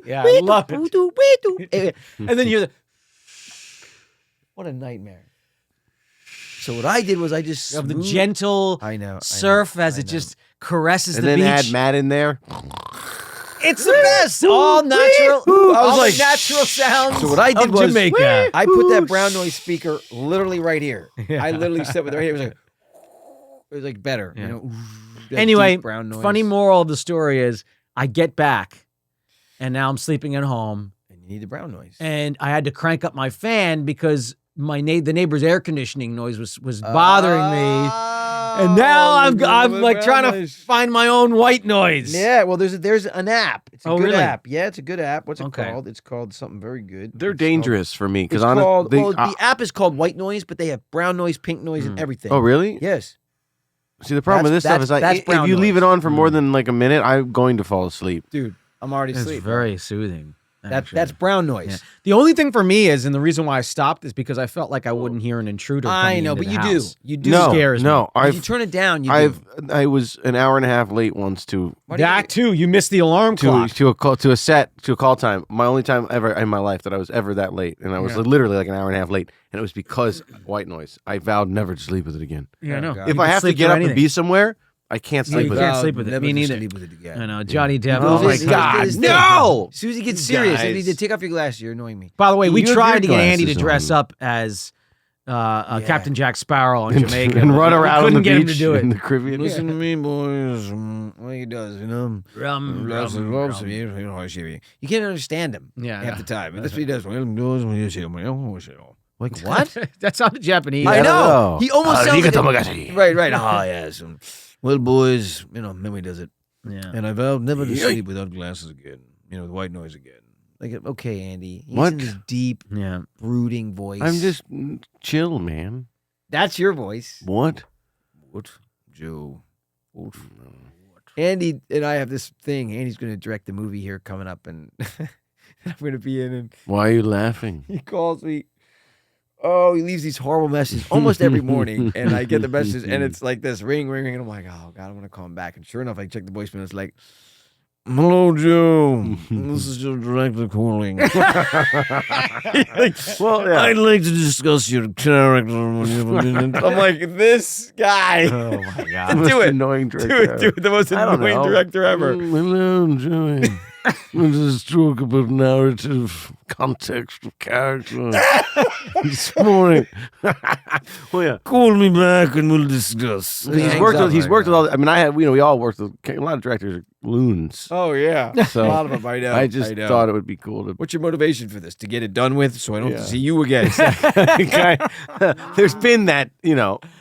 Speaker 2: Yeah, I love it. And then you're the.
Speaker 1: What a nightmare. So what I did was I just
Speaker 2: Of the
Speaker 1: smoothed-
Speaker 2: gentle
Speaker 1: I know,
Speaker 2: surf as
Speaker 1: I
Speaker 2: it
Speaker 1: know.
Speaker 2: just caresses
Speaker 3: And
Speaker 2: the
Speaker 3: then
Speaker 2: beach.
Speaker 3: add Matt in there.
Speaker 1: It's the best. All natural. I was like,
Speaker 2: natural sounds.
Speaker 1: So what I did
Speaker 2: of
Speaker 1: was
Speaker 2: Jamaica.
Speaker 1: I put that brown noise speaker literally right here. I literally set with it right here. It was like better.
Speaker 2: Yeah.
Speaker 1: You know. that
Speaker 2: Anyway,
Speaker 1: deep brown noise.
Speaker 2: funny moral of the story is I get back and now I'm sleeping at home
Speaker 1: And you need the brown noise.
Speaker 2: and I had to crank up my fan because the neighbor's air conditioning noise was bothering me. And now I'm like trying to find my own white noise.
Speaker 1: Yeah, well, there's an app. It's a
Speaker 2: Oh,
Speaker 1: good
Speaker 2: really?
Speaker 1: app. Yeah, it's a good app. What's it
Speaker 2: Okay.
Speaker 1: called? It's called something very good.
Speaker 3: They're
Speaker 1: It's
Speaker 3: dangerous for me
Speaker 1: Called,
Speaker 3: because
Speaker 1: it's called,
Speaker 3: honestly,
Speaker 1: well, the app is called White Noise, but they have brown noise, pink noise, and everything.
Speaker 3: oh really?
Speaker 1: Yes.
Speaker 3: See, the problem with this stuff is
Speaker 1: that's
Speaker 3: if
Speaker 1: brown
Speaker 3: you leave
Speaker 1: noise.
Speaker 3: it on for more than like a minute, I'm going to fall asleep.
Speaker 1: Dude, I'm already
Speaker 2: It's
Speaker 1: asleep.
Speaker 2: very soothing.
Speaker 1: That's brown noise.
Speaker 2: Yeah. The only thing for me is, and the reason why I stopped is because I felt like I wouldn't hear an intruder.
Speaker 1: I
Speaker 2: coming
Speaker 1: know,
Speaker 2: into
Speaker 1: but
Speaker 2: the
Speaker 1: you
Speaker 2: house.
Speaker 1: do. You do.
Speaker 3: No,
Speaker 2: scares me.
Speaker 3: no,
Speaker 1: If you turn it down, you do.
Speaker 3: I was an hour and a half late once to
Speaker 1: Why do you-
Speaker 2: That too. You missed the alarm clock.
Speaker 3: to a call time. My only time ever in my life that I was ever that late, and I was literally like an hour and a half late, and it was because white noise. I vowed never to sleep with it again.
Speaker 2: Yeah, I know.
Speaker 1: God.
Speaker 3: If
Speaker 2: You
Speaker 3: I
Speaker 2: can
Speaker 3: have to
Speaker 2: sleep
Speaker 3: get
Speaker 2: through
Speaker 3: up and
Speaker 2: anything.
Speaker 3: be somewhere, I can't sleep
Speaker 2: you
Speaker 3: with
Speaker 2: can't
Speaker 3: it.
Speaker 2: sleep with it.
Speaker 1: Never
Speaker 2: Me
Speaker 1: to
Speaker 2: neither.
Speaker 1: sleep with it again.
Speaker 2: I know. Johnny Depp.
Speaker 1: Oh
Speaker 2: Oh my
Speaker 1: this guy
Speaker 2: God.
Speaker 1: did this thing.
Speaker 3: no!
Speaker 1: Susie, get serious. You
Speaker 3: Guys.
Speaker 1: need to take off your glasses. You're annoying me.
Speaker 2: By the way, we
Speaker 3: You have
Speaker 2: tried
Speaker 3: your
Speaker 2: to get Andy to
Speaker 3: glasses
Speaker 2: dress
Speaker 3: on.
Speaker 2: up as Captain Jack Sparrow on Jamaica.
Speaker 3: and run
Speaker 2: We
Speaker 3: around on
Speaker 2: couldn't
Speaker 3: the
Speaker 2: get him
Speaker 3: beach
Speaker 2: to do it.
Speaker 3: in the Caribbean.
Speaker 1: Listen to me, boys. What he does, you know. You can't understand him
Speaker 2: Yeah,
Speaker 1: half
Speaker 2: yeah.
Speaker 1: the time. That's what he does.
Speaker 3: Like
Speaker 1: What?
Speaker 2: That sounded Japanese.
Speaker 1: I
Speaker 3: don't
Speaker 1: know.
Speaker 3: know.
Speaker 1: He almost sounds like
Speaker 3: Arigato
Speaker 1: right, right. Oh yes. Well, boys, memory does it,
Speaker 2: Yeah.
Speaker 1: and I vowed never to sleep without glasses again. The white noise again. Like, okay, Andy. He's
Speaker 3: What?
Speaker 1: in this deep,
Speaker 2: Yeah.
Speaker 1: brooding voice.
Speaker 3: I'm just chill, man.
Speaker 1: That's your voice.
Speaker 3: What?
Speaker 1: What, Joe? What? Andy and I have this thing. Andy's going to direct the movie here coming up, and I'm going to be in. And
Speaker 3: Why are you laughing?
Speaker 1: he calls me. Oh, he leaves these horrible messages almost every morning, and I get the messages, and it's like this ring, ring, ring, and I'm like, oh God, I'm gonna call him back. And sure enough, I check the voicemail. It's like, hello, Joe. This is your director calling.
Speaker 3: Well, yeah.
Speaker 1: I'd like to discuss your character. I'm like, this guy.
Speaker 2: Oh my
Speaker 3: The
Speaker 2: God.
Speaker 3: most
Speaker 1: Do it.
Speaker 3: annoying
Speaker 1: Do
Speaker 3: director.
Speaker 1: it, do it. The most
Speaker 3: I don't
Speaker 1: annoying
Speaker 3: know.
Speaker 1: director ever.
Speaker 3: Hello, Joey. This is talk about narrative, context of character. This morning. Well, yeah.
Speaker 1: Call me back and we'll discuss.
Speaker 3: He's worked with. He's worked with all. I mean, we all worked with a lot of directors. Are loons.
Speaker 1: Oh yeah,
Speaker 3: So,
Speaker 1: a lot of them. I know.
Speaker 3: I just
Speaker 1: know.
Speaker 3: thought it would be cool to.
Speaker 1: What's your motivation for this? To get it done with, so I don't have
Speaker 3: Yeah.
Speaker 1: to see you again.
Speaker 3: There's been that,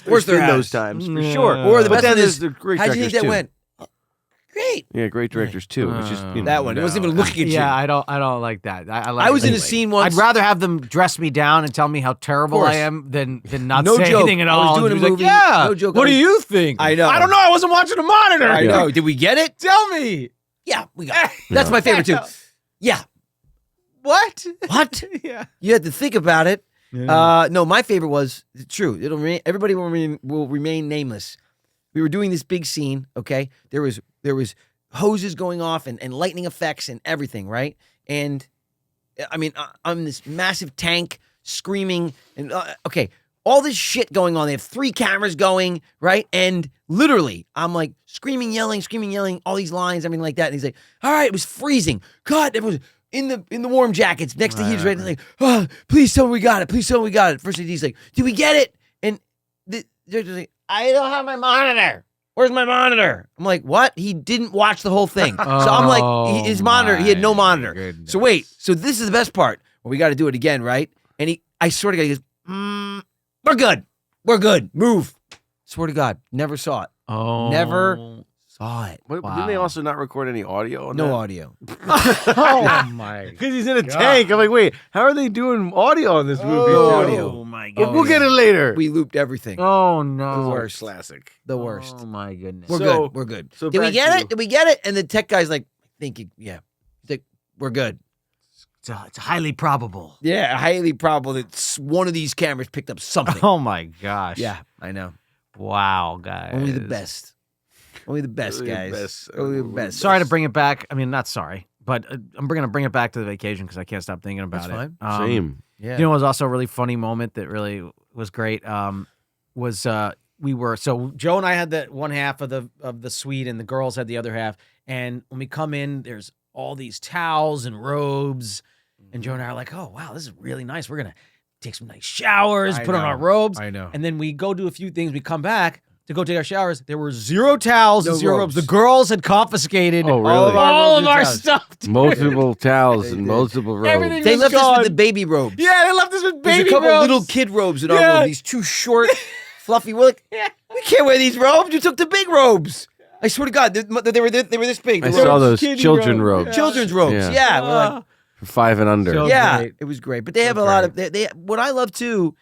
Speaker 1: course there
Speaker 3: been those
Speaker 1: has.
Speaker 3: times for
Speaker 2: Yeah.
Speaker 3: sure.
Speaker 1: Or the
Speaker 3: but
Speaker 1: best
Speaker 3: then
Speaker 1: one
Speaker 3: there's
Speaker 1: is,
Speaker 3: the great
Speaker 1: how'd you
Speaker 3: directors
Speaker 1: think that
Speaker 3: too.
Speaker 1: went? Great.
Speaker 3: Yeah, great directors too. It's just
Speaker 1: That one. It wasn't even looking at you.
Speaker 2: Yeah, I don't like that. I like
Speaker 1: I was
Speaker 2: it
Speaker 1: in a
Speaker 2: anyway.
Speaker 1: scene once.
Speaker 2: I'd rather have them dress me down and tell me how terrible
Speaker 1: course.
Speaker 2: I am than not
Speaker 1: No
Speaker 2: say
Speaker 1: joke.
Speaker 2: anything at
Speaker 1: I was
Speaker 2: all.
Speaker 1: doing
Speaker 2: And
Speaker 1: a
Speaker 2: be
Speaker 1: movie.
Speaker 2: Like, yeah.
Speaker 1: No joke.
Speaker 2: What
Speaker 1: I
Speaker 2: do
Speaker 1: was-
Speaker 2: you think?
Speaker 1: I know.
Speaker 2: I don't know. I wasn't watching the monitor.
Speaker 1: I know. Did we get it?
Speaker 2: Tell me.
Speaker 1: Yeah, we got it. That's my favorite too. Yeah.
Speaker 2: What?
Speaker 1: What?
Speaker 2: Yeah.
Speaker 1: You had to think about it. No, my favorite was true. Everybody will remain nameless. We were doing this big scene. Okay, there was hoses going off and lightning effects and everything, right? And I mean, I'm this massive tank screaming and okay, all this shit going on. They have 3 cameras going, right? And literally, I'm like screaming, yelling, all these lines, everything like that. And he's like, "All right, it was freezing. God, everyone was in the warm jackets next to he's right." Like, "Oh, please tell me we got it. Please tell me we got it." First he's like, "Did we get it?" And the director's like, "I don't have my monitor. Where's my monitor?" I'm like, "What?" He didn't watch the whole thing. So I'm like, his monitor, he had no monitor.
Speaker 2: goodness.
Speaker 1: So wait, so this is the best part. Well, we got to do it again, right? And I swear to God, he goes, we're good. Move. Swear to God, never saw it.
Speaker 2: Oh.
Speaker 1: Never saw it.
Speaker 3: What,
Speaker 2: Wow.
Speaker 3: Didn't they also not record any audio? On
Speaker 1: No
Speaker 3: that?
Speaker 1: audio.
Speaker 2: Oh my.
Speaker 3: Because he's in a tank. I'm like, wait, how are they doing audio on this movie?
Speaker 1: No
Speaker 3: too?
Speaker 1: audio.
Speaker 2: Oh my
Speaker 3: We'll get it later.
Speaker 1: We looped everything.
Speaker 2: Oh no.
Speaker 1: The worst.
Speaker 3: Classic.
Speaker 1: The worst.
Speaker 2: Oh my goodness.
Speaker 1: We're
Speaker 3: So-
Speaker 1: good. We're good.
Speaker 3: so
Speaker 1: Did we
Speaker 3: back
Speaker 1: get
Speaker 3: to-
Speaker 1: it? Did we get it? And the tech guy's like, yeah. He's like, we're good.
Speaker 2: It's highly probable.
Speaker 1: Yeah, highly probable that one of these cameras picked up something.
Speaker 2: Oh my gosh.
Speaker 1: Yeah, I know.
Speaker 2: Wow, guys.
Speaker 1: Only the best. Only the best,
Speaker 3: Only the
Speaker 1: guys.
Speaker 3: best.
Speaker 1: Only the best.
Speaker 2: Sorry to bring it back. I mean, not sorry, but I'm going to bring it back to the vacation because I can't stop thinking about
Speaker 1: That's
Speaker 2: it.
Speaker 1: fine.
Speaker 3: Same.
Speaker 1: Yeah.
Speaker 2: You know, it was also a really funny moment that really was great. We were so Joe and I had the one half of the suite, and the girls had the other half. And when we come in, there's all these towels and robes. And Joe and I are like, oh, wow, this is really nice. We're going to take some nice showers, put on our robes.
Speaker 1: I know.
Speaker 2: And then we go do a few things. We come back to go take our showers. There were 0 towels and 0 robes.
Speaker 1: robes.
Speaker 2: The girls had confiscated
Speaker 3: Oh, really?
Speaker 2: all of our
Speaker 1: towels.
Speaker 2: stuff. dude.
Speaker 3: Multiple towels and multiple robes.
Speaker 2: Everything
Speaker 1: They
Speaker 2: was
Speaker 1: left us
Speaker 2: gone.
Speaker 1: with the baby robes.
Speaker 2: Yeah, they left us with
Speaker 1: There's
Speaker 2: baby
Speaker 1: a couple
Speaker 2: robes.
Speaker 1: little kid robes in our
Speaker 2: Yeah.
Speaker 1: room. These 2 short, fluffy. We're like, we can't wear these robes. You took the big robes. I swear to God, they were this big.
Speaker 3: I
Speaker 1: They were
Speaker 3: saw those
Speaker 2: kiddie
Speaker 3: children
Speaker 2: robes.
Speaker 3: robes.
Speaker 1: children's robes.
Speaker 3: Yeah.
Speaker 1: Yeah, we're like,
Speaker 3: 5 and under.
Speaker 2: So-
Speaker 1: yeah,
Speaker 2: great.
Speaker 1: it was great. But they have a lot of they. What I love too,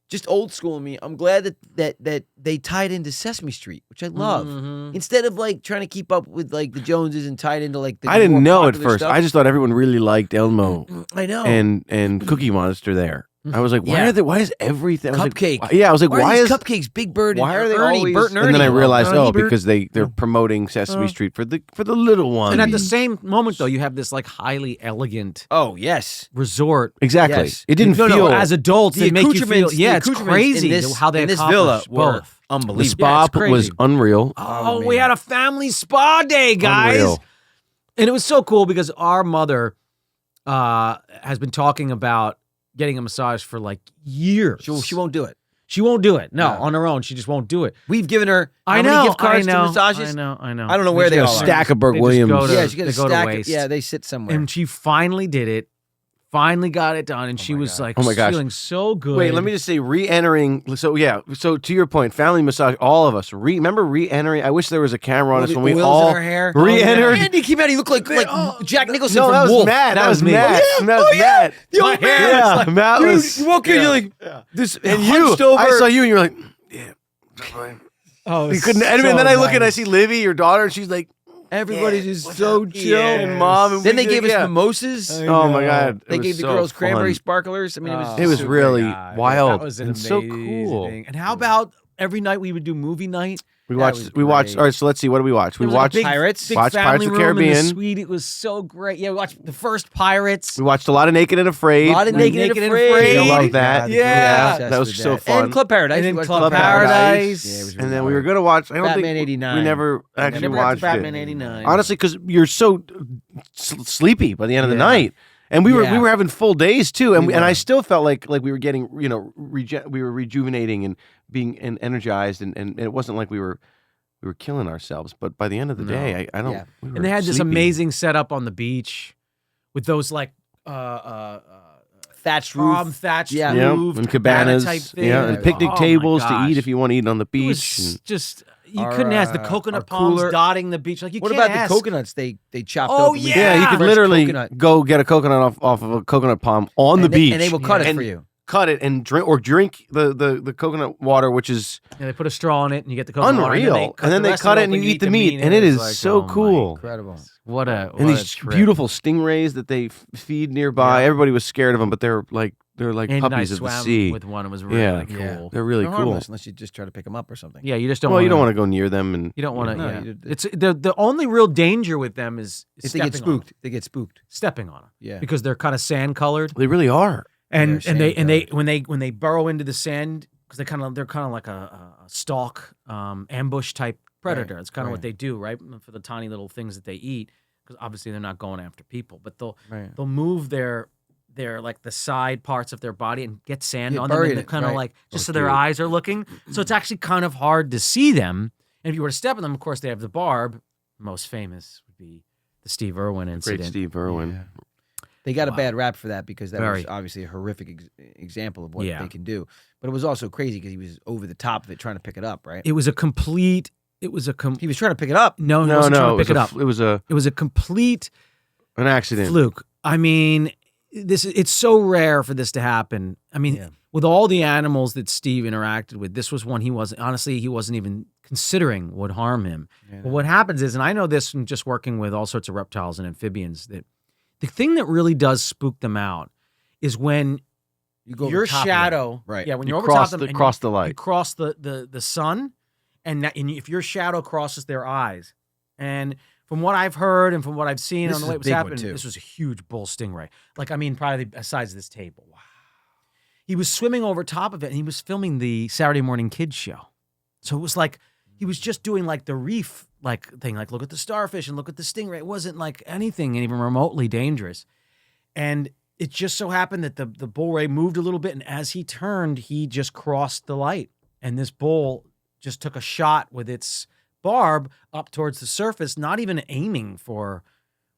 Speaker 1: just old school me. I'm glad that they tied into Sesame Street, which I love.
Speaker 2: Mhm.
Speaker 1: Instead of like trying to keep up with like the Joneses and tied into like the
Speaker 3: I didn't
Speaker 1: more
Speaker 3: know at
Speaker 1: popular
Speaker 3: first.
Speaker 1: stuff.
Speaker 3: I just thought everyone really liked Elmo
Speaker 1: I know.
Speaker 3: and Cookie Monster there. I was like,
Speaker 1: Yeah.
Speaker 3: why is everything? I was like,
Speaker 1: Cupcake.
Speaker 3: why- yeah, I was like,
Speaker 1: why,
Speaker 3: why
Speaker 1: are
Speaker 3: is
Speaker 1: these cupcakes Big Bird?
Speaker 3: why
Speaker 1: and
Speaker 3: are they
Speaker 1: Ernie,
Speaker 3: always?
Speaker 1: Bert and
Speaker 3: And then I
Speaker 1: Ernie?
Speaker 3: realized,
Speaker 1: Ernie, Bert?
Speaker 3: because they're promoting Sesame Street for the little ones.
Speaker 2: And at the same moment, though, you have this like highly elegant
Speaker 1: Oh yes.
Speaker 2: resort.
Speaker 3: exactly,
Speaker 1: Yes.
Speaker 3: it didn't
Speaker 2: No,
Speaker 3: feel
Speaker 2: as adults,
Speaker 1: The
Speaker 2: they make you feel.
Speaker 1: accoutrements-
Speaker 2: Yeah,
Speaker 1: the
Speaker 2: it's
Speaker 1: accoutrements
Speaker 2: crazy
Speaker 1: in this,
Speaker 2: how they
Speaker 1: in this villa
Speaker 2: accomplish
Speaker 1: were
Speaker 2: both.
Speaker 3: the
Speaker 1: unbelievable.
Speaker 3: spa
Speaker 2: Yeah, it's
Speaker 3: was
Speaker 2: crazy.
Speaker 3: unreal.
Speaker 2: Oh,
Speaker 1: man.
Speaker 2: we had a family spa day, guys.
Speaker 3: Unreal.
Speaker 2: And it was so cool because our mother has been talking about getting a massage for like years.
Speaker 1: She won't do it.
Speaker 2: She won't do it. No,
Speaker 1: No.
Speaker 2: on her own. She just won't do it.
Speaker 1: We've given her
Speaker 2: I
Speaker 1: how
Speaker 2: know.
Speaker 1: many gift cards
Speaker 2: I know,
Speaker 1: to massages.
Speaker 2: I know.
Speaker 1: I don't know where
Speaker 3: She
Speaker 1: they
Speaker 3: got
Speaker 1: all
Speaker 3: a
Speaker 1: are.
Speaker 3: stack of Burt
Speaker 2: They just
Speaker 3: Williams.
Speaker 2: go to-
Speaker 1: Yeah, she got a
Speaker 2: they go to
Speaker 1: stack.
Speaker 2: waste.
Speaker 1: Yeah, they sit somewhere.
Speaker 2: And she finally did it. Finally got it done, and she was like,
Speaker 3: Oh my gosh.
Speaker 2: feeling so good.
Speaker 3: Wait, let me just say, re-entering. So yeah, so to your point, family massage. All of us remember re-entering. I wish there was a camera on us when we
Speaker 1: Oils
Speaker 3: all
Speaker 1: in her hair.
Speaker 3: re-entered.
Speaker 1: Andy came out. He looked like Jack Nicholson
Speaker 3: No,
Speaker 1: from
Speaker 3: that was
Speaker 1: Wolf.
Speaker 3: Matt. That was
Speaker 2: me.
Speaker 3: Matt.
Speaker 1: Oh,
Speaker 3: That was Matt.
Speaker 1: The old
Speaker 2: My
Speaker 1: man.
Speaker 2: hair
Speaker 3: Yeah,
Speaker 2: was like,
Speaker 3: Matt
Speaker 1: Dude,
Speaker 3: was.
Speaker 1: you walk in, you're like this,
Speaker 3: And you,
Speaker 1: hunched over.
Speaker 3: I saw you, and you're like, yeah.
Speaker 2: Oh,
Speaker 3: You couldn't. And then I look and I see Livy, your daughter, and she's like,
Speaker 1: Everybody's just so chill.
Speaker 3: and mom. And
Speaker 1: Then
Speaker 3: we
Speaker 1: they
Speaker 3: did-
Speaker 1: gave us
Speaker 3: yeah.
Speaker 1: mimosas.
Speaker 3: Oh my god!
Speaker 1: They
Speaker 3: It was
Speaker 1: gave the
Speaker 3: so
Speaker 1: girls cranberry
Speaker 3: fun.
Speaker 1: sparklers. I mean,
Speaker 3: It was
Speaker 2: super
Speaker 3: really
Speaker 2: guy.
Speaker 3: wild
Speaker 2: That was an
Speaker 3: and so
Speaker 2: amazing
Speaker 3: cool.
Speaker 2: thing. And how about every night we would do movie night?
Speaker 3: We
Speaker 1: That
Speaker 3: watched.
Speaker 1: was
Speaker 3: We watched.
Speaker 1: great.
Speaker 3: All right, so let's see. What did we watch? We
Speaker 2: There was like a
Speaker 3: watched.
Speaker 2: big,
Speaker 1: Pirates.
Speaker 2: big
Speaker 3: Watched
Speaker 2: family
Speaker 3: Pirates of the
Speaker 2: room in the
Speaker 3: Caribbean.
Speaker 2: suite. It was so great. Yeah, we watched the first Pirates.
Speaker 3: We watched a lot of Naked and Afraid.
Speaker 1: A lot of Naked and
Speaker 2: Naked and
Speaker 1: Afraid.
Speaker 2: Afraid.
Speaker 3: I love that.
Speaker 1: God,
Speaker 2: Yeah.
Speaker 1: obsessed
Speaker 3: That was
Speaker 1: with
Speaker 3: so fun.
Speaker 1: And Club Paradise.
Speaker 2: And then
Speaker 1: We watched
Speaker 2: Club
Speaker 3: Paradise.
Speaker 2: Paradise.
Speaker 1: Yeah, it was
Speaker 3: And then
Speaker 1: really
Speaker 3: we were
Speaker 1: fun.
Speaker 3: gonna watch. I don't
Speaker 1: Batman
Speaker 3: think
Speaker 1: 89.
Speaker 3: we never actually
Speaker 1: never got to
Speaker 3: watched
Speaker 1: Batman
Speaker 3: it.
Speaker 1: 89.
Speaker 3: Honestly, because you're so sleepy by the end of the night. And we were having full days too, and
Speaker 1: We
Speaker 3: and I
Speaker 1: were.
Speaker 3: still felt like we were getting we were rejuvenating and being energized, and it wasn't like we were killing ourselves. But by the end of the day, I don't.
Speaker 1: Yeah.
Speaker 3: we were
Speaker 2: And they had this
Speaker 3: sleepy.
Speaker 2: amazing setup on the beach with those like
Speaker 1: Thatched roof.
Speaker 2: thatched
Speaker 1: Yeah.
Speaker 3: Yeah,
Speaker 2: roof
Speaker 3: and cabanas,
Speaker 2: type thing.
Speaker 3: yeah, and picnic
Speaker 2: Oh my
Speaker 3: tables to
Speaker 2: gosh.
Speaker 3: eat if you want to eat on the
Speaker 2: It
Speaker 3: beach.
Speaker 2: was
Speaker 3: and-
Speaker 2: just you
Speaker 1: Our,
Speaker 2: couldn't ask the
Speaker 1: our
Speaker 2: coconut palms
Speaker 1: cooler-
Speaker 2: dotting the beach like you
Speaker 1: What
Speaker 2: can't
Speaker 1: about
Speaker 2: ask.
Speaker 1: the coconuts they chopped
Speaker 2: Oh,
Speaker 1: up? We
Speaker 2: yeah.
Speaker 3: yeah, you could
Speaker 1: fresh
Speaker 3: literally
Speaker 1: coconut.
Speaker 3: go get a coconut off of a coconut palm on the beach,
Speaker 1: and they will cut it
Speaker 3: and
Speaker 1: for you.
Speaker 3: cut it and drink the coconut water, which is
Speaker 2: Yeah, they put a straw in it and you get the coconut water,
Speaker 3: unreal. And then they
Speaker 2: rest
Speaker 3: cut
Speaker 2: of
Speaker 3: it and you
Speaker 2: open,
Speaker 3: eat the meat, and it
Speaker 2: was
Speaker 3: is
Speaker 2: like,
Speaker 3: so
Speaker 2: oh my
Speaker 3: cool.
Speaker 1: Incredible.
Speaker 2: What a
Speaker 3: and these
Speaker 2: trip.
Speaker 3: beautiful stingrays that they feed nearby.
Speaker 2: Yeah.
Speaker 3: Everybody was scared of them, but they're like
Speaker 2: and
Speaker 3: puppies
Speaker 2: I
Speaker 3: of the
Speaker 2: swam
Speaker 3: sea.
Speaker 2: with one. It was really
Speaker 3: Yeah.
Speaker 2: cool.
Speaker 1: Yeah.
Speaker 3: They're really
Speaker 1: They're
Speaker 3: cool.
Speaker 1: harmless unless you just try to pick them up or something.
Speaker 2: Yeah, you just don't.
Speaker 3: Well,
Speaker 2: wanna,
Speaker 3: you don't want to go near them, and
Speaker 2: You don't want to.
Speaker 1: No,
Speaker 2: yeah.
Speaker 1: you-
Speaker 2: It's the only real danger with them is
Speaker 1: If they get
Speaker 2: stepping on 'em.
Speaker 1: spooked, they get spooked.
Speaker 2: Stepping on them.
Speaker 1: Yeah.
Speaker 2: Because they're kind of sand colored.
Speaker 3: they really are.
Speaker 2: And
Speaker 1: They're
Speaker 2: they when they burrow into the sand because they're kind of like a stalk ambush type predator.
Speaker 1: Right,
Speaker 2: It's kind of
Speaker 1: right.
Speaker 2: what they do, right? For the tiny little things that they eat, because obviously they're not going after people, but they'll move their like the side parts of their body and get sand
Speaker 1: Yeah,
Speaker 2: on them,
Speaker 1: bury
Speaker 2: and they're
Speaker 1: it,
Speaker 2: kind of
Speaker 1: right.
Speaker 2: like just
Speaker 3: Oh,
Speaker 2: so their
Speaker 3: cute.
Speaker 2: eyes are looking. So it's actually kind of hard to see them. And if you were to step on them, of course they have the barb. Most famous would be the Steve Irwin incident.
Speaker 3: Great Steve Irwin.
Speaker 1: They got
Speaker 2: Wow.
Speaker 1: a bad rap for that because that
Speaker 2: Very.
Speaker 1: was obviously a horrific example of what
Speaker 2: Yeah.
Speaker 1: they can do. But it was also crazy because he was over the top of it trying to pick it up, right?
Speaker 2: It was a complete.
Speaker 1: He was trying to pick it up.
Speaker 2: No, he
Speaker 3: No,
Speaker 2: wasn't trying
Speaker 3: no,
Speaker 2: to pick it up.
Speaker 3: it was
Speaker 2: It was a complete
Speaker 3: an accident.
Speaker 2: fluke. I mean, it's so rare for this to happen. I mean,
Speaker 1: Yeah.
Speaker 2: with all the animals that Steve interacted with, this was one he wasn't even considering would harm him. But what happens is, and I know this from just working with all sorts of reptiles and amphibians, that the thing that really does spook them out is when
Speaker 1: You go over
Speaker 2: your
Speaker 1: top of it.
Speaker 2: shadow,
Speaker 1: Right.
Speaker 2: Yeah, when
Speaker 3: You
Speaker 2: you're over
Speaker 3: cross
Speaker 2: top of
Speaker 3: the-
Speaker 2: them, and
Speaker 3: cross the
Speaker 2: you
Speaker 3: light.
Speaker 2: cross the sun, and if your shadow crosses their eyes, and from what I've heard and from what I've seen
Speaker 1: This
Speaker 2: on the
Speaker 1: is
Speaker 2: way
Speaker 1: a
Speaker 2: it was
Speaker 1: big one,
Speaker 2: happening,
Speaker 1: too.
Speaker 2: this was a huge bull stingray. Like, I mean, probably the size of this table. Wow. He was swimming over top of it, and he was filming the Saturday Morning Kids show. So it was like he was just doing like the reef like thing, like look at the starfish and look at the stingray. It wasn't like anything even remotely dangerous. And it just so happened that the bull ray moved a little bit, and as he turned, he just crossed the light, and this bull just took a shot with its barb up towards the surface, not even aiming for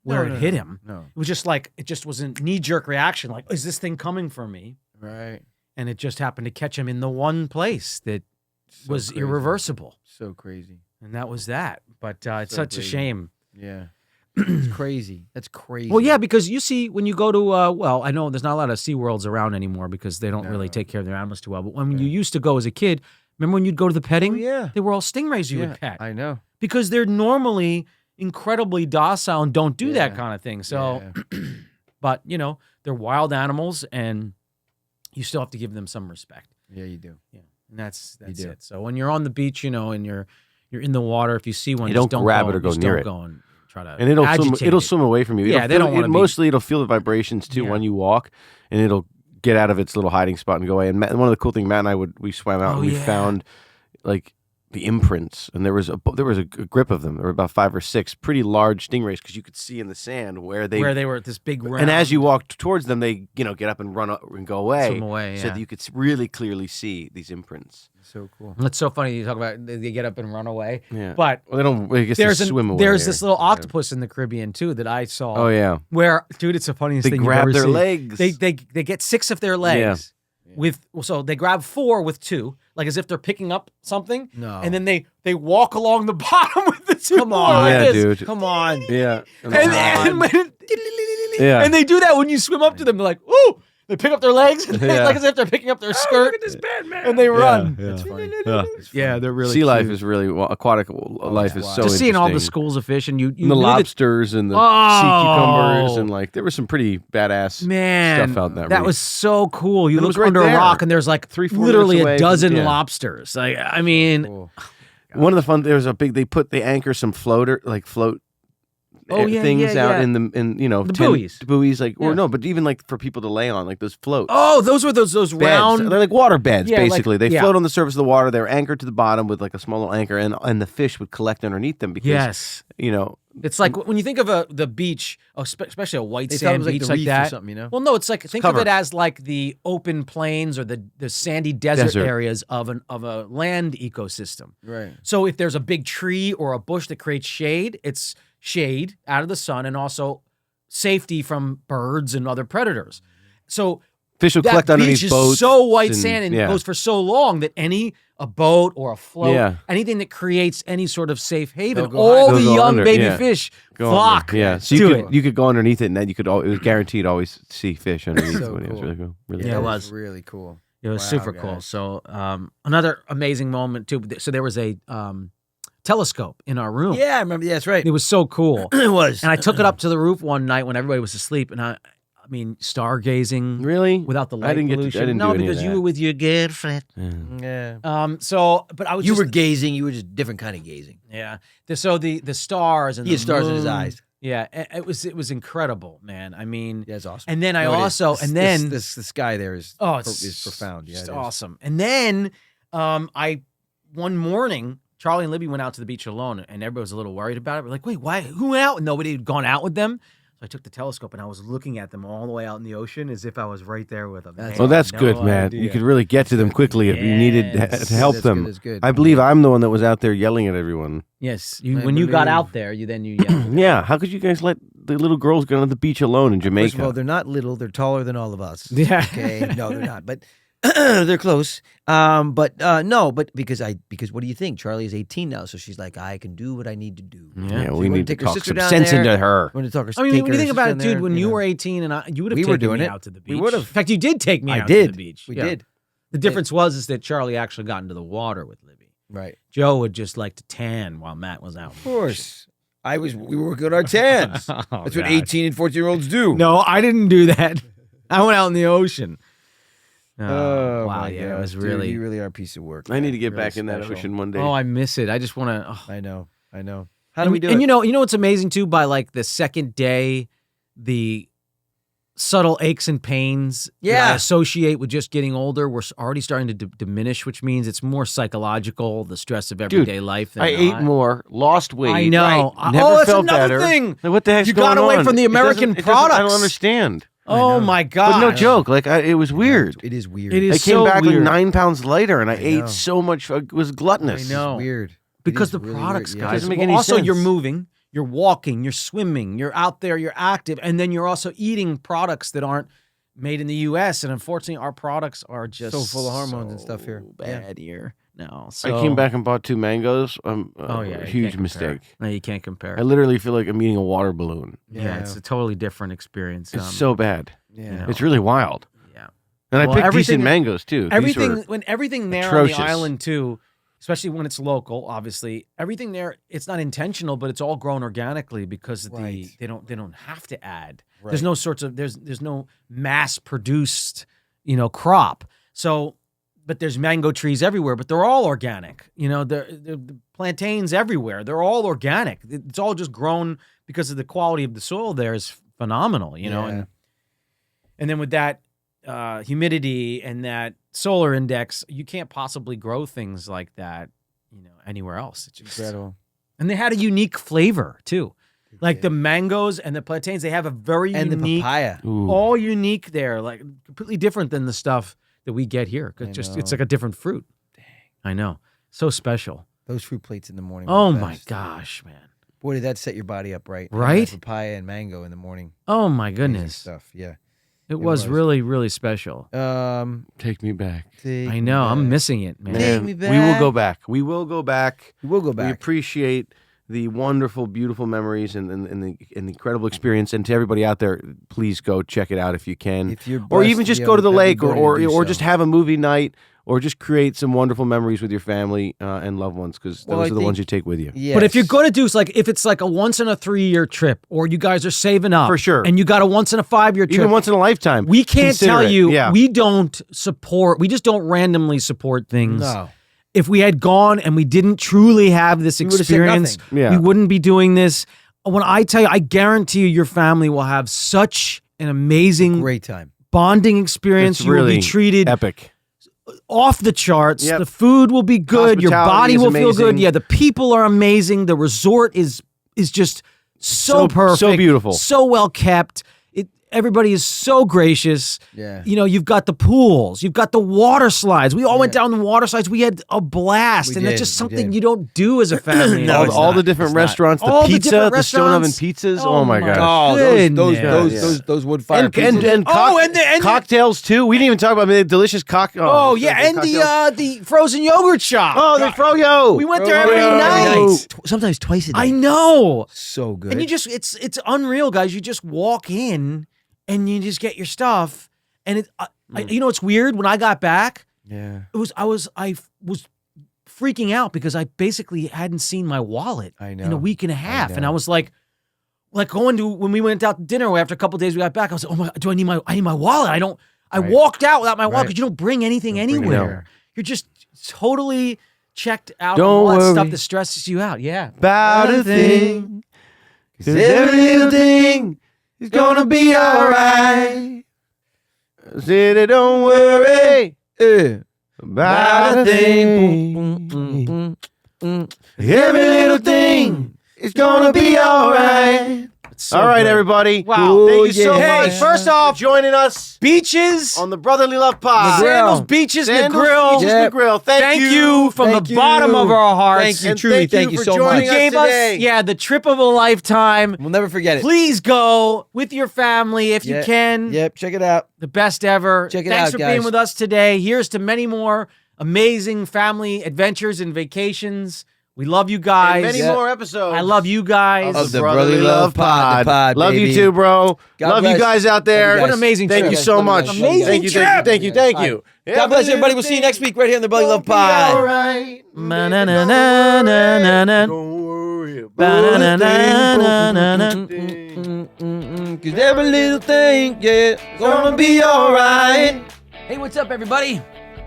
Speaker 2: where it hit him.
Speaker 1: No.
Speaker 2: It was just like, it just was a knee-jerk reaction, like, is this thing coming for me?
Speaker 1: Right.
Speaker 2: And it just happened to catch him in the one place that was
Speaker 1: crazy.
Speaker 2: irreversible.
Speaker 1: So crazy.
Speaker 2: And that was that. But it's
Speaker 1: So
Speaker 2: such a
Speaker 1: crazy.
Speaker 2: shame.
Speaker 1: Yeah. It's crazy. That's crazy.
Speaker 2: Well, yeah, because you see, when you go to, well, I know there's not a lot of SeaWorlds around anymore because they don't really take care of their animals too well. But when you used to go as a kid, remember when you'd go to the petting?
Speaker 1: Oh, yeah.
Speaker 2: They were all stingrays you would pet.
Speaker 1: I know.
Speaker 2: Because they're normally incredibly docile and don't do that kind of thing. So, but, you know, they're wild animals and you still have to give them some respect.
Speaker 1: Yeah, you do.
Speaker 2: Yeah. And that's
Speaker 1: do.
Speaker 2: it. So when you're on the beach, you know, and you're in the water, if you see one,
Speaker 3: You
Speaker 2: just
Speaker 3: don't grab
Speaker 2: go,
Speaker 3: it or go
Speaker 2: just
Speaker 3: near
Speaker 2: don't
Speaker 3: it.
Speaker 2: Go and try to
Speaker 3: And it'll
Speaker 2: agitate
Speaker 3: swim away from you.
Speaker 2: Yeah,
Speaker 3: It'll
Speaker 2: they
Speaker 3: feel-
Speaker 2: don't wanna be-
Speaker 3: mostly it'll feel the vibrations too
Speaker 2: Yeah.
Speaker 3: when you walk, and it'll get out of its little hiding spot and go away. And one of the cool things, Matt and I we swam out
Speaker 2: Oh,
Speaker 3: and we
Speaker 2: yeah.
Speaker 3: found like the imprints, and there was a grip of them. There were about 5 or 6 pretty large stingrays because you could see in the sand where they
Speaker 2: were at this big round.
Speaker 3: And as you walked towards them, they get up and run up and go away.
Speaker 2: Swim away,
Speaker 3: So
Speaker 2: yeah.
Speaker 3: that you could really clearly see these imprints.
Speaker 1: So cool.
Speaker 2: It's so funny you talk about they get up and run away.
Speaker 3: Yeah.
Speaker 2: But
Speaker 3: Well, they don't. I guess they swim away.
Speaker 2: there's
Speaker 3: or-
Speaker 2: this little octopus in the Caribbean too that I saw.
Speaker 3: Oh yeah.
Speaker 2: Where, dude, it's the funniest
Speaker 3: They
Speaker 2: thing
Speaker 3: grab
Speaker 2: you've ever
Speaker 3: their
Speaker 2: seen.
Speaker 3: legs.
Speaker 2: They get 6 of their legs so they grab 4 with 2, like as if they're picking up something.
Speaker 1: No.
Speaker 2: And then they walk along the bottom with the 2.
Speaker 1: Come on.
Speaker 2: like
Speaker 3: Yeah,
Speaker 2: this.
Speaker 3: dude.
Speaker 1: Come on.
Speaker 3: Yeah.
Speaker 2: And
Speaker 3: Yeah.
Speaker 2: and they do that when you swim up to them. They're like, ooh. They pick up their legs,
Speaker 3: Yeah.
Speaker 2: like as if they're picking up their skirt. Look at this bad man. And they run.
Speaker 3: Yeah.
Speaker 2: Yeah, they're really
Speaker 3: Sea life
Speaker 2: cute.
Speaker 3: is really aquatic life is so
Speaker 2: Just seeing all the
Speaker 3: interesting.
Speaker 2: schools of fish, and you
Speaker 3: And the
Speaker 2: knew that-
Speaker 3: lobsters and the sea cucumbers and like there was some pretty badass
Speaker 2: Man,
Speaker 3: stuff out in that.
Speaker 2: that
Speaker 3: reef.
Speaker 2: was so cool. You
Speaker 3: And it
Speaker 2: look
Speaker 3: was right
Speaker 2: under
Speaker 3: there.
Speaker 2: a rock, and there's like
Speaker 3: 3-4
Speaker 2: literally
Speaker 3: minutes away
Speaker 2: a
Speaker 3: from-
Speaker 2: dozen
Speaker 3: yeah.
Speaker 2: lobsters. Like, I mean,
Speaker 1: Cool.
Speaker 3: one of the fun. There was a big. They anchor some float things out in the
Speaker 2: The buoys.
Speaker 3: buoys like
Speaker 2: Yeah.
Speaker 3: or no, but even like for people to lay on like those floats.
Speaker 2: oh, those were those
Speaker 3: Beds.
Speaker 2: round.
Speaker 3: They're like water beds,
Speaker 2: Yeah, like-
Speaker 3: basically. They
Speaker 2: yeah.
Speaker 3: float on the surface of the water. They're anchored to the bottom with like a small little anchor, and the fish would collect underneath them because
Speaker 2: Yes, it's like when you think of the beach, especially a white
Speaker 1: They thought it
Speaker 2: sand
Speaker 1: was like
Speaker 2: beach
Speaker 1: the
Speaker 2: like
Speaker 1: reef or
Speaker 2: that.
Speaker 1: something, you know?
Speaker 2: Well, no, it's like think of
Speaker 3: covered.
Speaker 2: it as like the open plains or the sandy desert
Speaker 3: Desert.
Speaker 2: areas of a land ecosystem.
Speaker 1: Right.
Speaker 2: So if there's a big tree or a bush that creates shade, it's shade out of the sun and also safety from birds and other predators. So
Speaker 3: fish will
Speaker 2: that
Speaker 3: collect underneath
Speaker 2: beach is
Speaker 3: boats.
Speaker 2: so white sand and
Speaker 3: yeah.
Speaker 2: goes for so long that a boat or a float,
Speaker 3: Yeah.
Speaker 2: anything that creates any sort of safe haven,
Speaker 1: They'll go
Speaker 2: all
Speaker 3: hide.
Speaker 2: the
Speaker 3: They'll go
Speaker 2: young
Speaker 3: under,
Speaker 2: baby
Speaker 3: yeah.
Speaker 2: fish
Speaker 3: Go
Speaker 2: flock
Speaker 3: under. Yeah, so
Speaker 2: to
Speaker 3: you could go underneath it, and then you could. It was guaranteed always see fish underneath.
Speaker 1: So
Speaker 3: It was
Speaker 1: cool.
Speaker 3: really cool. Really
Speaker 2: Yeah,
Speaker 3: cool.
Speaker 2: it was.
Speaker 1: really cool.
Speaker 2: It was
Speaker 1: Wow,
Speaker 2: super cool.
Speaker 1: guys.
Speaker 2: So another amazing moment too. So there was a telescope in our room.
Speaker 1: Yeah, I remember. Yeah, that's right.
Speaker 2: It was so cool.
Speaker 1: It was.
Speaker 2: And I took it up to the roof one night when everybody was asleep, and I mean, stargazing
Speaker 3: Really?
Speaker 2: without the light
Speaker 3: I didn't get to. I
Speaker 2: pollution.
Speaker 3: didn't
Speaker 2: No,
Speaker 3: do any
Speaker 2: because
Speaker 3: of
Speaker 2: you
Speaker 3: that.
Speaker 2: were with your girlfriend.
Speaker 1: Yeah.
Speaker 2: So, but I was
Speaker 1: You
Speaker 2: just,
Speaker 1: were gazing. You were just different kind of gazing.
Speaker 2: yeah. So the stars and
Speaker 1: He had
Speaker 2: the
Speaker 1: stars in his
Speaker 2: moon-
Speaker 1: eyes.
Speaker 2: Yeah, it was incredible, man. I mean,
Speaker 1: Yeah, it's awesome.
Speaker 2: and then I
Speaker 1: No, it is.
Speaker 2: also
Speaker 1: This-
Speaker 2: and then
Speaker 1: this guy there is is profound. Yeah,
Speaker 2: just
Speaker 1: it is.
Speaker 2: awesome. And then I one morning Charlie and Libby went out to the beach alone, and everybody was a little worried about it. We're like, wait, why? Who went out? And nobody had gone out with them. So I took the telescope and I was looking at them all the way out in the ocean as if I was right there with them.
Speaker 1: That's
Speaker 2: They
Speaker 3: Well,
Speaker 2: had
Speaker 3: that's
Speaker 2: no
Speaker 3: good, man.
Speaker 2: idea.
Speaker 3: You could really get to them quickly if you needed
Speaker 2: Yes.
Speaker 3: to help
Speaker 1: That's
Speaker 3: them.
Speaker 1: good, that's good.
Speaker 3: I believe I'm the one that was out there yelling at everyone.
Speaker 2: Yes,
Speaker 1: I
Speaker 2: when you got
Speaker 1: believe-
Speaker 2: out there, you yelled.
Speaker 3: Yeah, how could you guys let the little girls go on the beach alone in Jamaica?
Speaker 1: First of all, they're not little. They're taller than all of us.
Speaker 2: Yeah.
Speaker 1: Okay. No, they're not. But they're close. But because what do you think? Charlie is 18 now, so she's like, I can do what I need to do.
Speaker 2: Yeah.
Speaker 3: yeah,
Speaker 1: So
Speaker 3: we
Speaker 1: you wanna
Speaker 3: need to
Speaker 1: take her
Speaker 3: talk
Speaker 1: sister
Speaker 3: some
Speaker 1: down
Speaker 3: sense
Speaker 1: there?
Speaker 3: into her.
Speaker 1: Want to talk her?
Speaker 2: I mean,
Speaker 1: take
Speaker 2: when you
Speaker 1: her
Speaker 2: think about it,
Speaker 1: sister down
Speaker 2: dude, when
Speaker 1: there,
Speaker 2: you
Speaker 1: know.
Speaker 2: were 18 and you would have
Speaker 1: We
Speaker 2: taken
Speaker 1: were doing
Speaker 2: me
Speaker 1: it.
Speaker 2: out to the
Speaker 1: We
Speaker 2: beach.
Speaker 1: would've.
Speaker 2: In fact, you did take me
Speaker 1: I
Speaker 2: out
Speaker 1: did.
Speaker 2: to the beach.
Speaker 1: We
Speaker 2: Yeah.
Speaker 1: did.
Speaker 2: The difference was that Charlie actually got into the water with Libby.
Speaker 1: Right.
Speaker 2: Joe would just like to tan while Matt was out.
Speaker 1: Of course. We were working on our tans.
Speaker 2: Oh,
Speaker 1: That's what
Speaker 2: God.
Speaker 1: 18 and 14-year-olds do.
Speaker 2: No, I didn't do that. I went out in the ocean.
Speaker 1: Oh,
Speaker 2: wow,
Speaker 1: my
Speaker 2: yeah,
Speaker 1: gosh,
Speaker 2: it was
Speaker 1: dude,
Speaker 2: really.
Speaker 1: you really are a piece of work.
Speaker 3: I need to
Speaker 1: man.
Speaker 3: get
Speaker 1: Really
Speaker 3: back in that
Speaker 1: special.
Speaker 3: ocean one day.
Speaker 2: Oh, I miss it. I just want to.
Speaker 1: I know. How do we do it?
Speaker 2: And you know what's amazing too? By like the second day, the subtle aches and pains that
Speaker 1: Yeah.
Speaker 2: I associate with just getting older, we're already starting to diminish, which means it's more psychological, the stress of everyday life. Than
Speaker 3: I ate
Speaker 2: not.
Speaker 3: more, lost weight.
Speaker 2: I know.
Speaker 3: Never
Speaker 2: Oh, that's
Speaker 3: felt
Speaker 2: another
Speaker 3: better.
Speaker 2: thing.
Speaker 3: Like, what the heck's
Speaker 2: You
Speaker 3: going
Speaker 2: got away
Speaker 3: on?
Speaker 2: from the
Speaker 3: It doesn't-
Speaker 2: American
Speaker 3: it doesn't- I
Speaker 2: products.
Speaker 3: don't understand.
Speaker 2: Oh my God.
Speaker 3: But no joke. Like it was weird.
Speaker 1: It is weird.
Speaker 2: It is
Speaker 3: I came
Speaker 2: so
Speaker 3: back
Speaker 2: weird.
Speaker 3: like 9 pounds later, and I
Speaker 1: know.
Speaker 3: ate so much. I was gluttonous.
Speaker 2: I know.
Speaker 1: It's weird.
Speaker 2: Because
Speaker 1: It
Speaker 2: the
Speaker 1: is really
Speaker 2: products,
Speaker 1: weird, yeah.
Speaker 2: guys.
Speaker 3: Doesn't make
Speaker 2: Well,
Speaker 3: any
Speaker 2: also, you're
Speaker 3: sense.
Speaker 2: moving, you're walking, you're swimming, you're out there, you're active, and then you're also eating products that aren't made in the U.S. And unfortunately, our products are just
Speaker 1: So full of hormones and stuff here.
Speaker 2: so
Speaker 1: Yeah.
Speaker 2: bad here. No,
Speaker 3: I
Speaker 2: so,
Speaker 3: came back and bought 2 mangoes.
Speaker 2: Oh yeah, you
Speaker 3: huge
Speaker 2: can't compare.
Speaker 3: mistake.
Speaker 2: No, you can't compare.
Speaker 3: I literally feel like I'm eating a water balloon.
Speaker 2: yeah, it's a totally different experience.
Speaker 3: It's so bad.
Speaker 1: Yeah.
Speaker 2: know.
Speaker 3: It's really wild.
Speaker 2: yeah.
Speaker 3: And I
Speaker 2: Well,
Speaker 3: picked
Speaker 2: everything-
Speaker 3: decent mangoes too. These
Speaker 2: Everything
Speaker 3: were-
Speaker 2: when everything there
Speaker 3: atrocious.
Speaker 2: on the island too, especially when it's local, obviously everything there it's not intentional, but it's all grown organically because of
Speaker 1: Right.
Speaker 2: they don't have to add.
Speaker 1: Right.
Speaker 2: There's no sorts of there's no mass produced crop. So, but there's mango trees everywhere, but they're all organic. The plantains everywhere. They're all organic. It's all just grown because of the quality of the soil there is phenomenal. And then with that humidity and that solar index, you can't possibly grow things like that, anywhere else. It's just,
Speaker 1: Incredible.
Speaker 2: and they had a unique flavor too. Like the mangoes and the plantains, they have a very
Speaker 1: And the
Speaker 2: unique,
Speaker 1: papaya.
Speaker 3: Ooh.
Speaker 2: all unique there, like completely different than the stuff that we get here. It's
Speaker 1: know.
Speaker 2: like a different fruit. Dang. I know. So special.
Speaker 1: Those fruit plates in the morning.
Speaker 2: Oh
Speaker 1: were the
Speaker 2: my
Speaker 1: best.
Speaker 2: gosh, man.
Speaker 1: Boy, did that set your body up right. Having
Speaker 2: Right?
Speaker 1: that papaya and mango in the morning.
Speaker 2: Oh my
Speaker 1: Amazing
Speaker 2: goodness.
Speaker 1: stuff. Yeah.
Speaker 2: It was
Speaker 1: was.
Speaker 2: really, really special.
Speaker 3: Take me back.
Speaker 2: I know. I'm missing it, man.
Speaker 1: Take me
Speaker 3: We will
Speaker 1: back.
Speaker 3: go back. We will go back.
Speaker 1: We'll go
Speaker 3: We
Speaker 1: back.
Speaker 3: appreciate the wonderful, beautiful memories and the incredible experience. And to everybody out there, please go check it out if you can.
Speaker 1: If you're
Speaker 3: Or
Speaker 1: blessed
Speaker 3: even
Speaker 1: to
Speaker 3: just
Speaker 1: be
Speaker 3: go
Speaker 1: able
Speaker 3: to the
Speaker 1: have
Speaker 3: lake,
Speaker 1: the ability to do
Speaker 3: or
Speaker 1: so.
Speaker 3: just have a movie night, or just create some wonderful memories with your family and loved ones, because
Speaker 1: Well,
Speaker 3: those
Speaker 1: I
Speaker 3: are the ones you
Speaker 1: think-
Speaker 3: take with you.
Speaker 1: Yes.
Speaker 2: But if you're going to do if it's like a once in a 3-year trip, or you guys are saving up
Speaker 3: For sure.
Speaker 2: and you got a once in a 5-year trip,
Speaker 3: Even once in a lifetime.
Speaker 2: we can't
Speaker 3: consider
Speaker 2: tell
Speaker 3: it.
Speaker 2: you.
Speaker 3: Yeah.
Speaker 2: We just don't randomly support things.
Speaker 1: No.
Speaker 2: If we had gone and we didn't truly have this
Speaker 1: would've said
Speaker 2: experience,
Speaker 1: nothing.
Speaker 3: Yeah.
Speaker 2: we wouldn't be doing this. When I tell you, I guarantee you, your family will have such an amazing
Speaker 1: Great time.
Speaker 2: bonding experience.
Speaker 3: It's
Speaker 2: You will
Speaker 3: really
Speaker 2: be treated
Speaker 3: epic.
Speaker 2: off the charts.
Speaker 3: Yep.
Speaker 2: The food will be good. Your
Speaker 3: Hospitality
Speaker 2: body
Speaker 3: is
Speaker 2: will feel good.
Speaker 3: amazing.
Speaker 2: Yeah, the people are amazing. The resort is just so perfect,
Speaker 3: so beautiful.
Speaker 2: so well kept. Everybody is so gracious.
Speaker 1: Yeah.
Speaker 2: You've got the pools, you've got the water slides. We all went down the water slides. We had a blast,
Speaker 1: We
Speaker 2: and that's
Speaker 1: did,
Speaker 2: just
Speaker 1: we
Speaker 2: something
Speaker 1: did.
Speaker 2: you don't do as a family.
Speaker 1: No, it's
Speaker 3: all
Speaker 1: not.
Speaker 3: the different
Speaker 1: It's not.
Speaker 3: restaurants, the
Speaker 2: All the
Speaker 3: pizza,
Speaker 2: different
Speaker 3: the stone oven
Speaker 2: restaurants.
Speaker 3: pizzas.
Speaker 2: Oh
Speaker 3: Oh my
Speaker 2: my
Speaker 3: gosh.
Speaker 1: Oh,
Speaker 2: Goodness.
Speaker 1: those wood fire
Speaker 3: And
Speaker 1: pizzas.
Speaker 3: cocktails too. We didn't even talk about the delicious
Speaker 2: Oh yeah, and the frozen yogurt shop.
Speaker 3: Oh, the froyo.
Speaker 2: We went there every
Speaker 3: Froyo.
Speaker 2: night.
Speaker 1: Sometimes twice a day.
Speaker 2: I know.
Speaker 1: So good.
Speaker 2: And you just it's unreal, guys. You just walk in and you just get your stuff. And it's weird. When I got back,
Speaker 1: yeah.
Speaker 2: I was freaking out because I basically hadn't seen my wallet
Speaker 1: I know.
Speaker 2: in a week and a half. And I
Speaker 1: know.
Speaker 2: was like going to when we went out to dinner after a couple of days we got back, I was like, oh my, do I need my wallet? I
Speaker 1: Right.
Speaker 2: walked out without my wallet
Speaker 1: Right.
Speaker 2: because you don't bring anything
Speaker 1: Don't bring it
Speaker 2: anywhere.
Speaker 1: out.
Speaker 2: You're just totally checked out
Speaker 3: Don't
Speaker 2: on all that
Speaker 3: worry.
Speaker 2: stuff that stresses you out. Yeah.
Speaker 3: About a thing. 'Cause every little thing is gonna be alright. Said don't worry about a thing. Every little thing is gonna be alright.
Speaker 2: So
Speaker 3: All right,
Speaker 2: good.
Speaker 3: everybody.
Speaker 2: Wow.
Speaker 3: Thank you so
Speaker 2: Hey,
Speaker 3: much.
Speaker 2: first off,
Speaker 3: for joining us
Speaker 2: Beaches
Speaker 3: on the Brotherly Love Pod.
Speaker 2: Sandals Beaches Negril.
Speaker 3: Beaches
Speaker 1: Yep.
Speaker 3: Negril.
Speaker 2: Thank you from
Speaker 1: Thank
Speaker 2: the
Speaker 1: you.
Speaker 2: bottom of our hearts.
Speaker 1: Thank you,
Speaker 3: And
Speaker 1: truly.
Speaker 3: thank
Speaker 1: Thank
Speaker 3: you
Speaker 1: you
Speaker 3: for
Speaker 1: so
Speaker 3: joining
Speaker 2: You
Speaker 1: much.
Speaker 3: us
Speaker 2: gave
Speaker 3: today.
Speaker 2: us, the trip of a lifetime.
Speaker 1: We'll never forget it.
Speaker 2: Please go with your family if you
Speaker 1: Yeah.
Speaker 2: can.
Speaker 1: Yep, check it out.
Speaker 2: The best ever.
Speaker 1: Check it
Speaker 2: Thanks
Speaker 1: out,
Speaker 2: for
Speaker 1: guys.
Speaker 2: being with us today. Here's to many more amazing family adventures and vacations. We love you guys.
Speaker 3: And many more episodes.
Speaker 2: I love you guys.
Speaker 1: Of the Brotherly Love Pod, the pod,
Speaker 3: Love
Speaker 1: baby.
Speaker 3: you too, bro.
Speaker 1: God
Speaker 3: love
Speaker 1: bless.
Speaker 3: you guys out there.
Speaker 1: Love you
Speaker 2: What an
Speaker 1: guys.
Speaker 2: amazing
Speaker 3: Thank
Speaker 2: trip.
Speaker 3: you so
Speaker 1: Love you
Speaker 3: much.
Speaker 1: guys.
Speaker 2: Amazing
Speaker 3: Thank you,
Speaker 2: trip.
Speaker 3: thank you, thank you.
Speaker 1: God bless everybody. We'll see you next week right here on the Brotherly Love Pod.
Speaker 3: Right.
Speaker 2: Ma-na-na-na-na-na-na.
Speaker 3: Don't worry
Speaker 2: Ba-na-na-na-na-na-na.
Speaker 1: Cause every little thing, yeah, gonna be alright.
Speaker 7: Hey, what's up, everybody?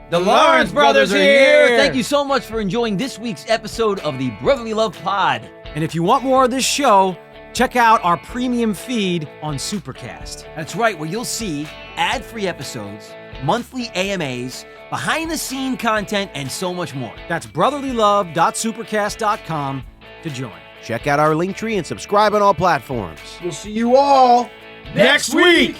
Speaker 1: The Lawrence brothers are here.
Speaker 7: Thank you so much for enjoying this week's episode of the Brotherly Love Pod.
Speaker 2: And if you want more of this show, Check out our premium feed on Supercast.
Speaker 1: That's right, where you'll see ad-free episodes, monthly AMAs, behind-the-scene content, and so much more.
Speaker 2: That's brotherlylove.supercast.com to join.
Speaker 3: Check out our link tree and subscribe on all platforms.
Speaker 1: We'll see you all
Speaker 2: Next week!